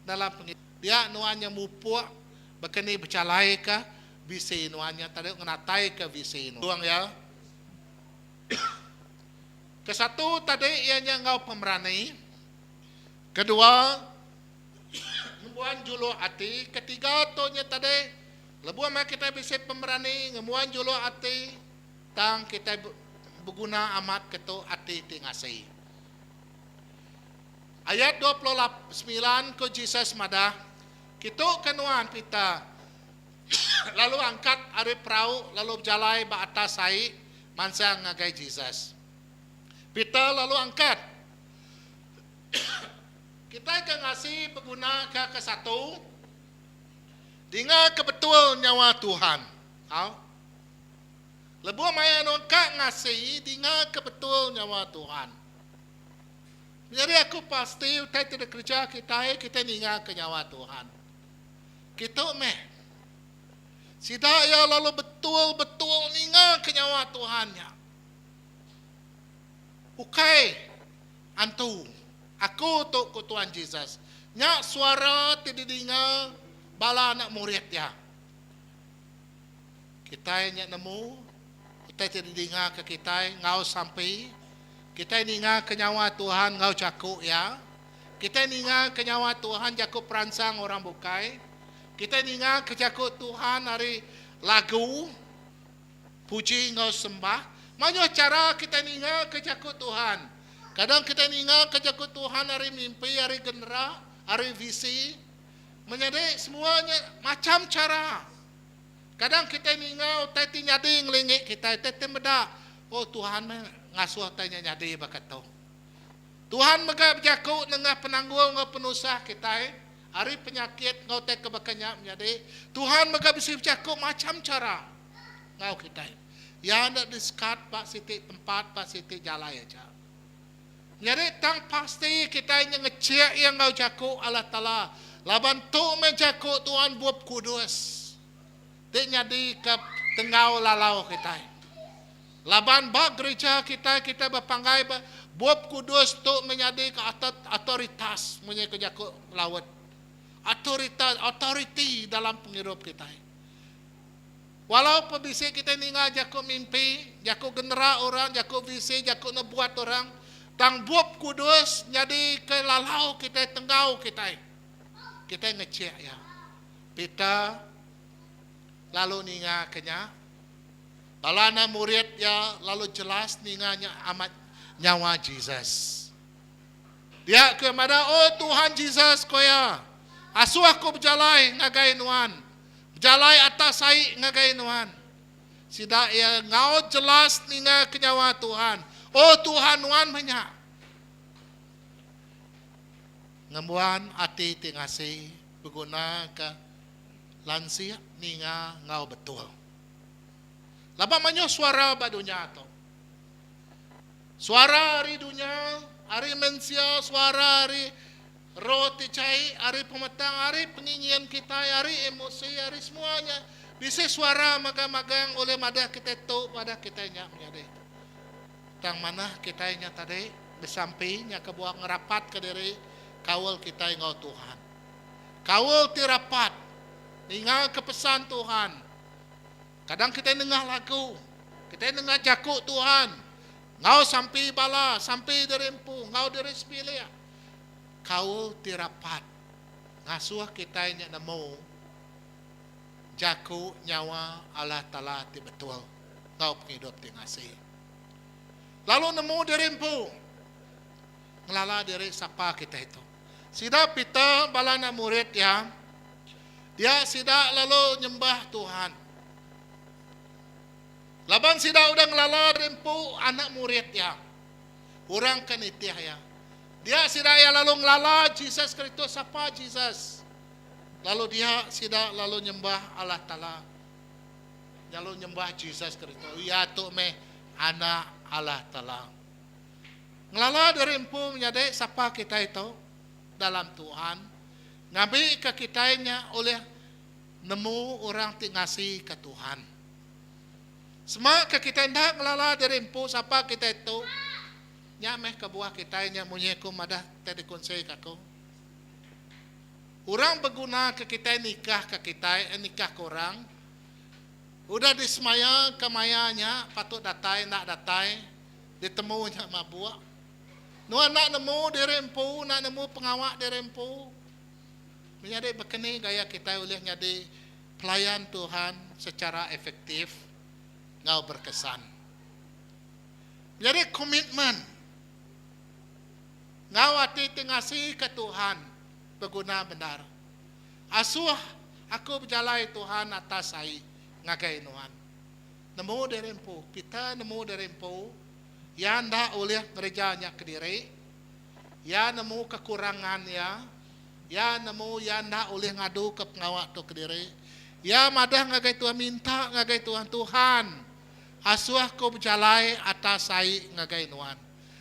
dalam penghidupan. Dia nuannya mupuk, berkini bercalai ke visi nuannya tadi ngenatai ke visi nu. Tuang ya. Kesatu tadi ianya ngau pemberani. Kedua, ngemuan julu hati. Ketiga tonya tadi lebuh mak kita bisi pemberani, ngemuan julu hati, tang kita berguna amat ketu hati tingasi. Ayat 29 ke Jesus madah, kita kenuan kita, lalu angkat ari perahu, lalu berjalan ke atas air, mansang ngagai Jesus. Kita lalu angkat. Kita akan ngasih berguna ke satu, dengan kebetul nyawa Tuhan. Lebuh maya nongkak ngasih dengan kebetul nyawa Tuhan. Jadi aku pasti utai tidak kerja kita ingat ke nyawa Tuhan. Kita Sidak ya lalu betul-betul ingat ke nyawa Tuhannya. Ukai antu. Aku tu ku Tuhan Yesus. Nyak suara tidak dengar bala anak murid ya. Kita nyak nemu. Kita tidak dengar ke kita, ngau sampai. Kita dengar ke nyawa Tuhan, ngau cakuk ya. Kita dengar ke nyawa Tuhan, cakuk peransang orang bukai. Kita dengar ke cakuk Tuhan hari lagu, puji ngau sembah. Mana cara kita dengar ke cakuk Tuhan? Kadang kita dengar ke cakuk Tuhan hari mimpi, hari genera, hari visi. Menjadi semuanya macam cara. Kadang kita ningau tadi nyadi ngelingik kita tadi meda. Tuhan ngasuh tanya nyadi bakat tu. Tuhan mega berjaku dengan penanggung ngau penusah kita. Hari penyakit ngau tadi kebakanya menjadi. Tuhan mega bisa berjaku macam cara ngau kita. Ya nak diskat Pak Siti tempat Pak Siti jalan aja. Jadi tang pasti kita ngecek yang ngau jaku Allah Taala. Laban tu menjaku Tuhan buat kudus. Dia nyadi ke tengau lalau kita. Laban bak gereja kita berpanggai buat kudus tu menyadi ke otoritas punya kejaku laut. Authority dalam penghidup kita. Walaupun bisa kita ningal jaku mimpi, jaku genera orang, jaku visi, jaku nebuat orang, tang buat kudus nyadi ke lalau kita tengau kita. Kita ngecek ya. Kita lalu ninga kenya. Balana murid ya lalu jelas ninganya amat nyawa Jesus. Dia kemana Tuhan Jesus koya. Asuh aku berjalan ngagai nuan. Berjalan atas sai ngagai nuan. Sida ya ngau jelas ninga kenyawa Tuhan. Tuhan nuan banyak. Ngembuan hati tingasi berguna ke lansia ninga ngau betul. Laba manyo suara badunya to. Suara hari dunia, hari manusia, suara hari roh ticai, hari pemetang, hari pengingian kita, hari emosi, hari semuanya. Bisa suara magang-magang oleh madah kita tu pada kita nya menjadi. Tang mana kita nya tadi besampainya kebuah ngerapat ke diri kawal kita engau Tuhan. Kawal ti rapat, ingat kepesan Tuhan. Kadang kita dengar lagu, kita dengar jakuk Tuhan. Ngau sampai bala, sampai derempu, ngau deres pilih. Kau tirapat, ngasuh kita nya namo, jaku nyawa Allah Ta'ala ti betul. Ngau penghidup ti ngasih. Lalu nemu derempu, ngelala dari sapa kita itu. Sida pita balana murid ya, dia sida lalu nyembah Tuhan. Laban sida udah ngelala rempu anak murid ya. Orang kanitiah ya. Dia sida ya lalu ngelala Jesus Kristus apa Jesus. Lalu dia sida lalu nyembah Allah Ta'ala. Lalu nyembah Jesus Kristus. Ya tu me anak Allah Ta'ala. Ngelala rempu menjadi siapa kita itu dalam Tuhan. Ngabi ke kitanya oleh nemu orang tingasi ke Tuhan. Semua ke kita hendak ngelala rempu siapa kita itu. Nyameh ke buah kitanya munyeku madah tadi konsei kako. Orang berguna ke kita nikah ke kita nikah ke orang. Udah disemaya ke mayanya patut datai nak datai ditemunya mabua. Nuan nak nemu dirempu, nak nemu pengawak dirempu. Menjadi berkeni gaya kita oleh jadi pelayan Tuhan secara efektif, ngau berkesan. Menjadi komitmen. Ngau hati tingasi ke Tuhan, berguna benar. Asuh aku berjalai Tuhan atas saya, ngagai Tuhan. Nemu dirempu, kita nemu dirempu. Ya ndak oleh gerejanya ke diri. Ya nemu kekurangan ya. Ya nemu ya ndak oleh ngadu ke pengawak tu ke diri. Ya madah ngagai Tuhan minta ngagai Tuhan Tuhan. Asuh aku berjalai atas saya ngagai Tuhan.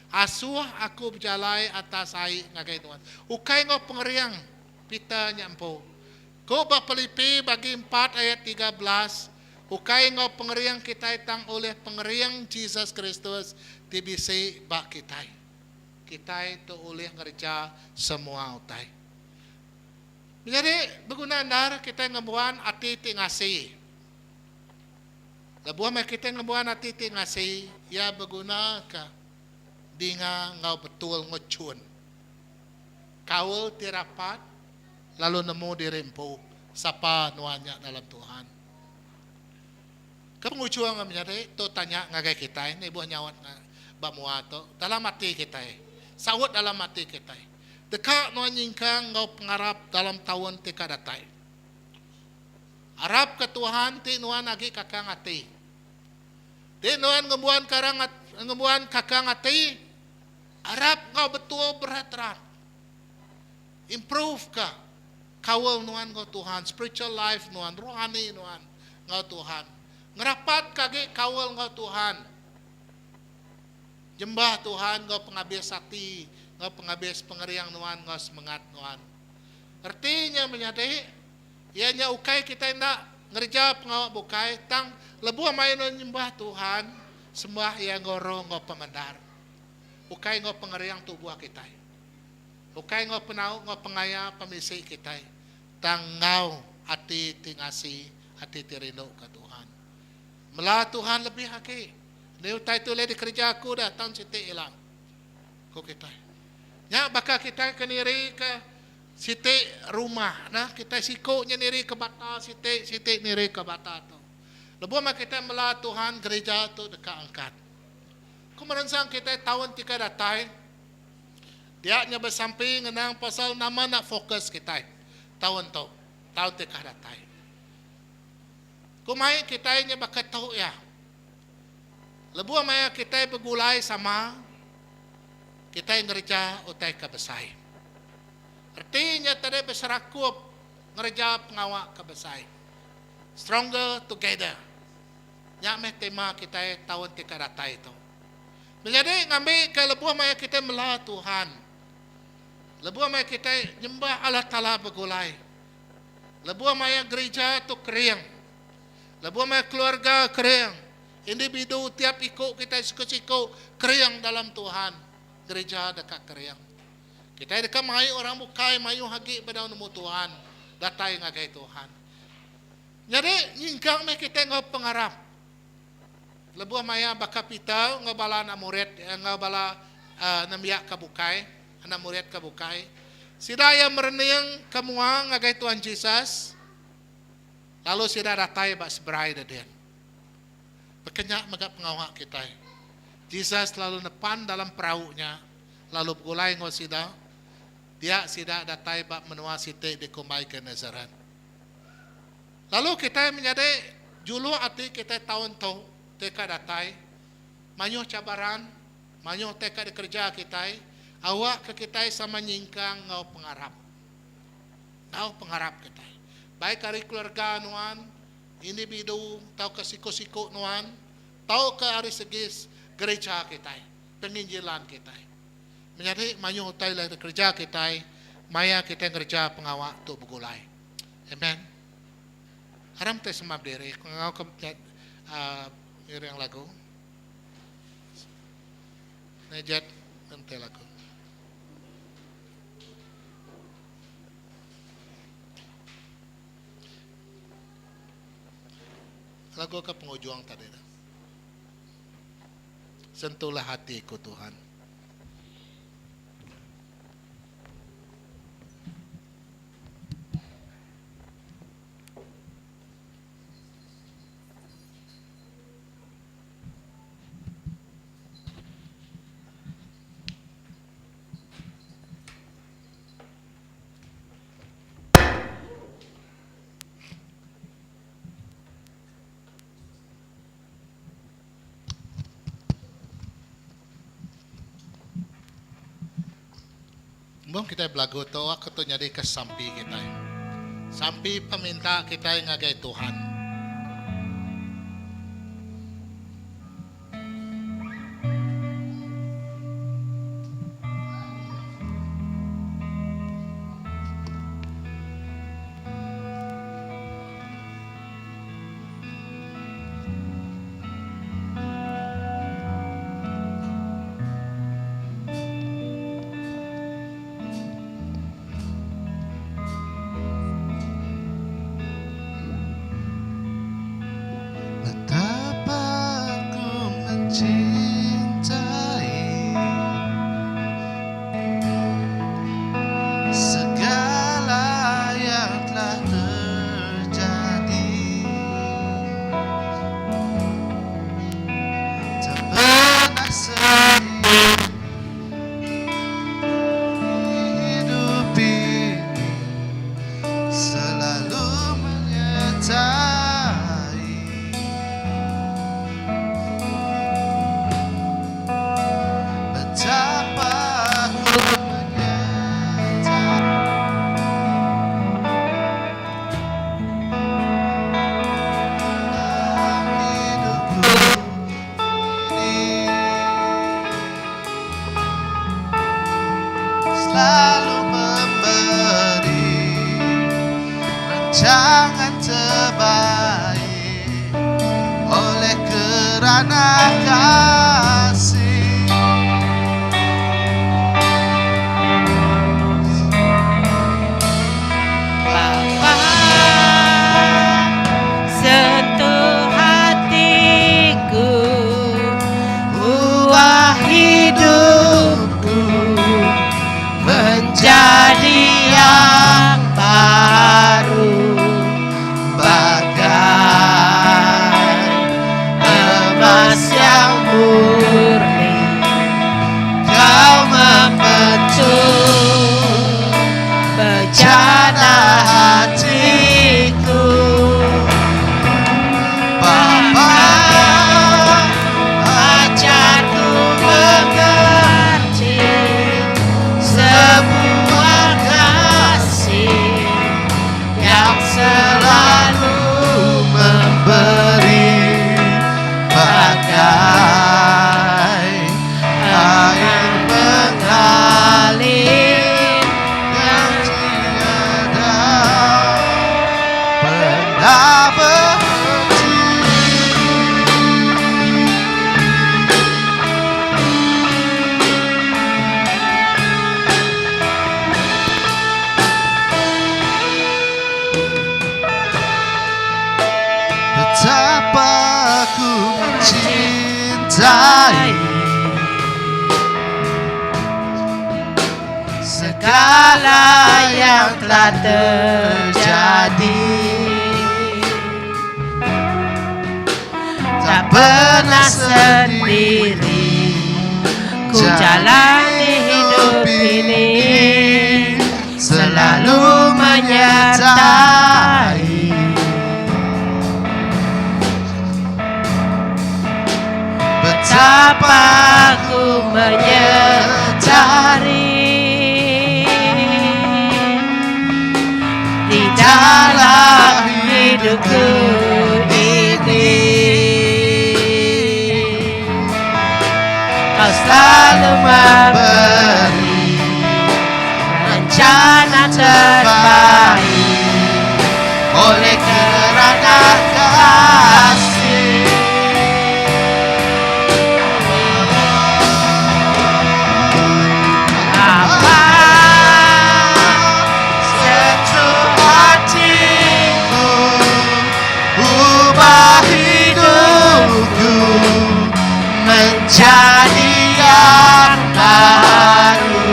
Asuh aku berjalai atas saya ngagai Tuhan. Ukai ngau pengeriang pita nyampu. Ko Filipi bagi 4 ayat 13. Ukai ngau pengeriang kita tang oleh pengeriang Jesus Kristus tibisi bak kita. Kita itu oleh ngerja semua utai. Jadi berguna dar kita ngebuan hati tingasi. Lebuah mek kita ngebuan hati tingasi ya berguna ke dinga ngau betul ngecun. Kau tirapat lalu nemu dirempu sapa nuanya dalam Tuhan. Kepengucuan menjadi tu tanya ngagai kita ini buah nyawat bamua tu dalam hati kita sawut dalam hati kita dekat no nyingkang ngau pengarap dalam tahun tika datai Arab ke Tuhan ti nuan agi kakang hati di nuan ngebuan karang ngebuan kakang hati Arab ngau betul berat-berat improve ka kawal nuan ngau Tuhan spiritual life nuan rohani nuan ngau Tuhan ngerapat kage kawal ngau Tuhan jembah Tuhan ngau pengabis hati, ngau pengabis pengeriang nuan, ngau semangat nuan. Artinya menyadari, ianya ukai kita nak ngerja pengawak bukai, tang lebu main nyembah Tuhan, sembah yang ngoro ngau pemandar. Ukai ngau pengeriang tubuh kita. Ukai ngau penau, ngau pengaya pemisi kita. Tang ngau hati tingasi, hati tirinduk ke Tuhan. Melah Tuhan lebih haki. Dia utai tu le di kerja aku dah tahun siti hilang. Ko kita. Ya bakal kita keniri ke siti rumah nah kita sikoknya niri ke bata siti niri ke bata tu. Lebu mak kita melah Tuhan gereja tu dekat angkat. Ku meransang kita tahun tika datai. Dia nya bersamping ngenang pasal nama nak fokus kita. Tahun tu. Tahun tika datai. Ku mai kita nya bakal tahu ya. Lebu maya kita bergulai sama kita yang ngerja utai kebesai. Artinya tadi berserakup ngerja pengawak kebesai. Stronger together. Nya meh tema kita tahun tika data itu. Menjadi ngambil ke lebuh maya kita melah Tuhan. Lebuh maya kita nyembah Allah Ta'ala begulai. Lebuh maya gereja tu kering. Lebuh maya keluarga kering. Individu tiap ikut kita siku-siku kering dalam Tuhan. Gereja dekat kering. Kita dekat mai orang bukai mayu hagi pada nemu Tuhan. Datai ngagai Tuhan. Jadi nyingkang me kita ngau pengarap. Lebuh maya bakapita ngabala anak murid ngabala namiak kabukai, anak murid kabukai. Sidaya mereneng kamua ngagai Tuhan Yesus. Lalu sida datai bak seberai daden. Bekenyak megap pengawak kita. Yesus selalu depan dalam perahunya. Lalu begulai ngau sida. Dia sida datai bak menua site di kumai ke Nazaret. Lalu kita menjadi julu hati kita tahun tu teka datai. Manyo cabaran, manyo teka di kerja kita. Awak ke kita sama nyingkang ngau pengharap. Ngau pengharap kita. Baik dari keluarga nuan, individu, tau ke siku-siku nuan, tau ke hari segis gereja kita, penginjilan kita. Menjadi manyo utai dari kerja kita, maya kita kerja pengawak tu begulai. Amen. Haram teh semua diri, ngau ke yang lagu. Nejat ente lagu. Lagu ke pengujuang tadi. Sentuhlah hatiku Tuhan. Bom kita belagu tu aku tu jadi kesampi kita. Sampi peminta kita ngagai Tuhan. Jangan terbaik oleh kerana kasih. Bapa, sentuh hatiku, ubah hidupku menjadi yang baru. Bagai emas yang menyertai segala yang telah terjadi. Tak pernah sendiri ku jalani hidup ini, selalu menyertai. Betapa ku menyadari di dalam hidupku ini Kau selalu memberi rencana terbaik oleh kerana kasih. Apa sentuh hatiku, ubah hidupku menjadi yang baru,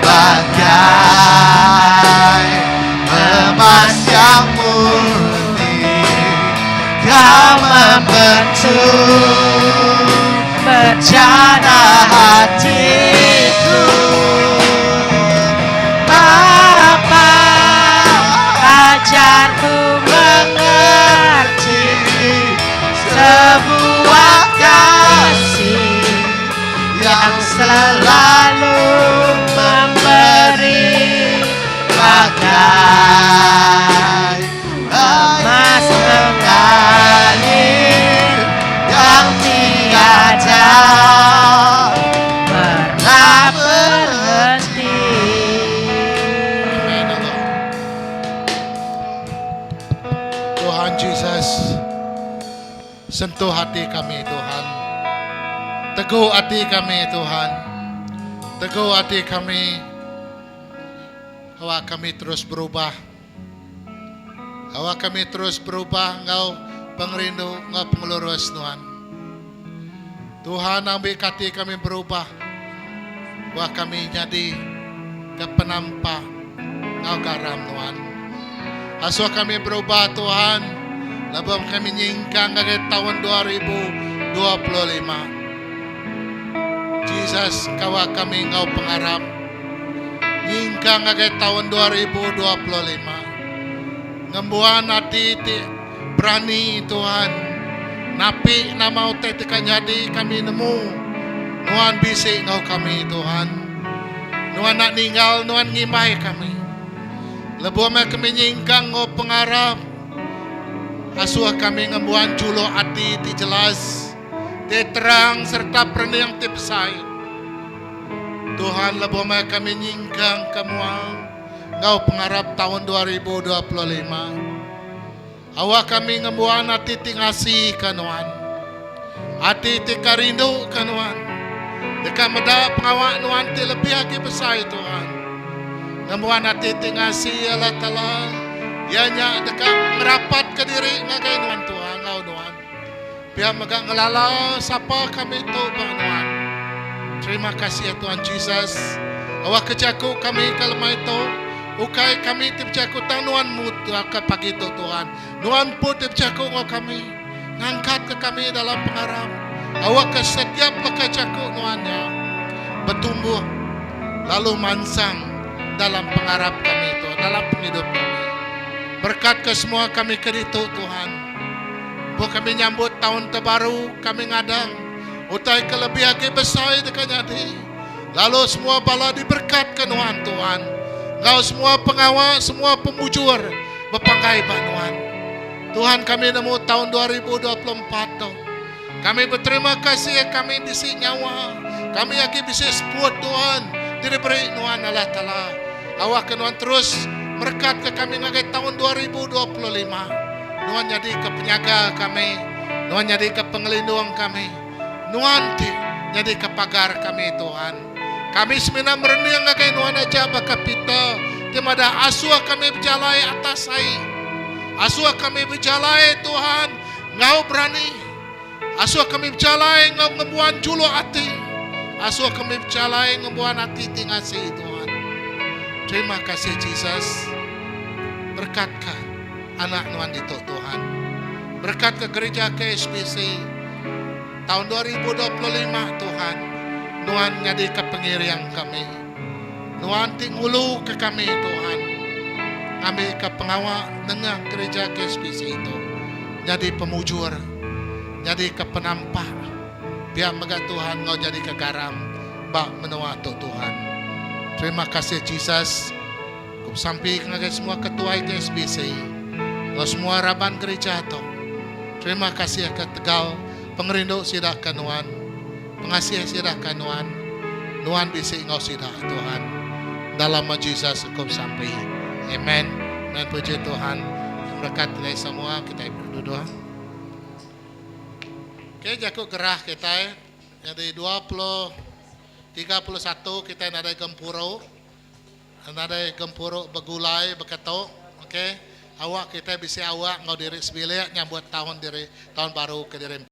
bagai emas yang murni. Kau membentuk rencana hatiku. Bapa, ajarku mengerti sebuah kasih yang selalu memberi, bagai emas mengalir yang tiada pernah berhenti. Tuhan Yesus, sentuh hati kami Tuhan. Teguh hati kami Tuhan. Teguh hati kami. Awak kami terus berubah. Awak kami terus berubah. Engkau pengerindu, Engkau pengelurus Tuhan. Tuhan ambil hati kami berubah. Wah kami jadi kepenampak Engkau garam Tuhan. Asuh kami berubah Tuhan. Lebam kami nyingkang dari tahun 2025. Jesus, kawa kami Engkau pengharap. Nyingkang dari tahun 2025. Ngembuan hati berani Tuhan. Napi nama utek tekan jadi kami nemu. Nuan bisik Engkau kami Tuhan. Nuan nak ninggal, Nuan ngimai kami. Lebuh kami nyingkang Engkau pengharap. Asuh kami ngembuan julo hati ti jelas. Ti terang serta perni yang ti besai. Tuhan lebuh kami nyingkang kemuang. Engkau pengharap tahun 2025. Awak kami ngembuan hati ti ngasih kanuan. Hati ti karindu kanuan. Dekat meda pengawak nuan ti lebih lagi besar Tuhan. Ngembuan hati ti ngasih Allah Ta'ala. Ianya dekat merapat ke diri ngagai nuan Tuhan. Engkau nuan. Biar megak ngelala siapa kami itu nuan. Terima kasih ya Tuhan Jesus. Awak kejaku kami kalemah itu. Ukai kami terjaku tang nuanmu ke pagi itu Tuhan. Nuan pun terjaku ngau kami. Ngangkat ke kami dalam pengharap. Awak ke setiap pekerjaku nuannya. Bertumbuh. Lalu mansang dalam pengharap kami itu. Dalam penghidup kami. Berkat ke semua kami keritu Tuhan. Bu kami nyambut tahun terbaru kami ngadang. Utai kelebih lagi besar dekat jadi. Lalu semua bala diberkat ke Tuhan Tuhan. Engkau semua pengawal, semua pemujur berpanggai Tuhan. Tuhan kami nemu tahun 2024 tuh. Kami berterima kasih kami bisi nyawa. Kami lagi bisi sepuluh Tuhan. Diberi Tuhan Allah Ta'ala. Awak ke Tuhan terus berkat ke kami ngagai tahun 2025. Tuhan jadi ke penyaga kami. Tuhan jadi ke pengelindung kami. Tuhan jadi ke pagar kami Tuhan. Kami semina merenung ngagai Tuhan aja baka pita. Timada asuh kami berjalai atas saya. Asuh kami berjalai Tuhan. Engkau berani. Asuh kami berjalai ngebuan julu hati. Asuh kami berjalai ngebuan hati tingasi Tuhan. Terima kasih Jesus. Berkatkah anak nuan itu Tuhan. Berkat ke gereja KSBC tahun 2025 Tuhan. Nuan nyadi ke pengirian kami. Nuan tingulu ke kami Tuhan. Kami ke pengawal dengan gereja KSBC itu. Jadi pemujur. Jadi ke penampak. Biar mega Tuhan ngau jadi ke garam. Bak menua Tuhan. Terima kasih Jesus. Kup sampai ngagai semua ketua KSBC. Ngau semua raban gereja itu. Terima kasih ke Tegal. Pengerindu sidak ke Nuan. Pengasih sidak ke Nuan. Nuan bisa ngau sidak Tuhan. Dalam nama Jesus kup sampai. Amen. Dan puji Tuhan. Berkat kita semua. Kita berdoa. Oke, jago gerah kita. Jadi 31 kita ada gempuro. Ada gempuro begulai beketok. Oke. Awak kita bisa awak ngau diri sebilik nyambut tahun baru ke diri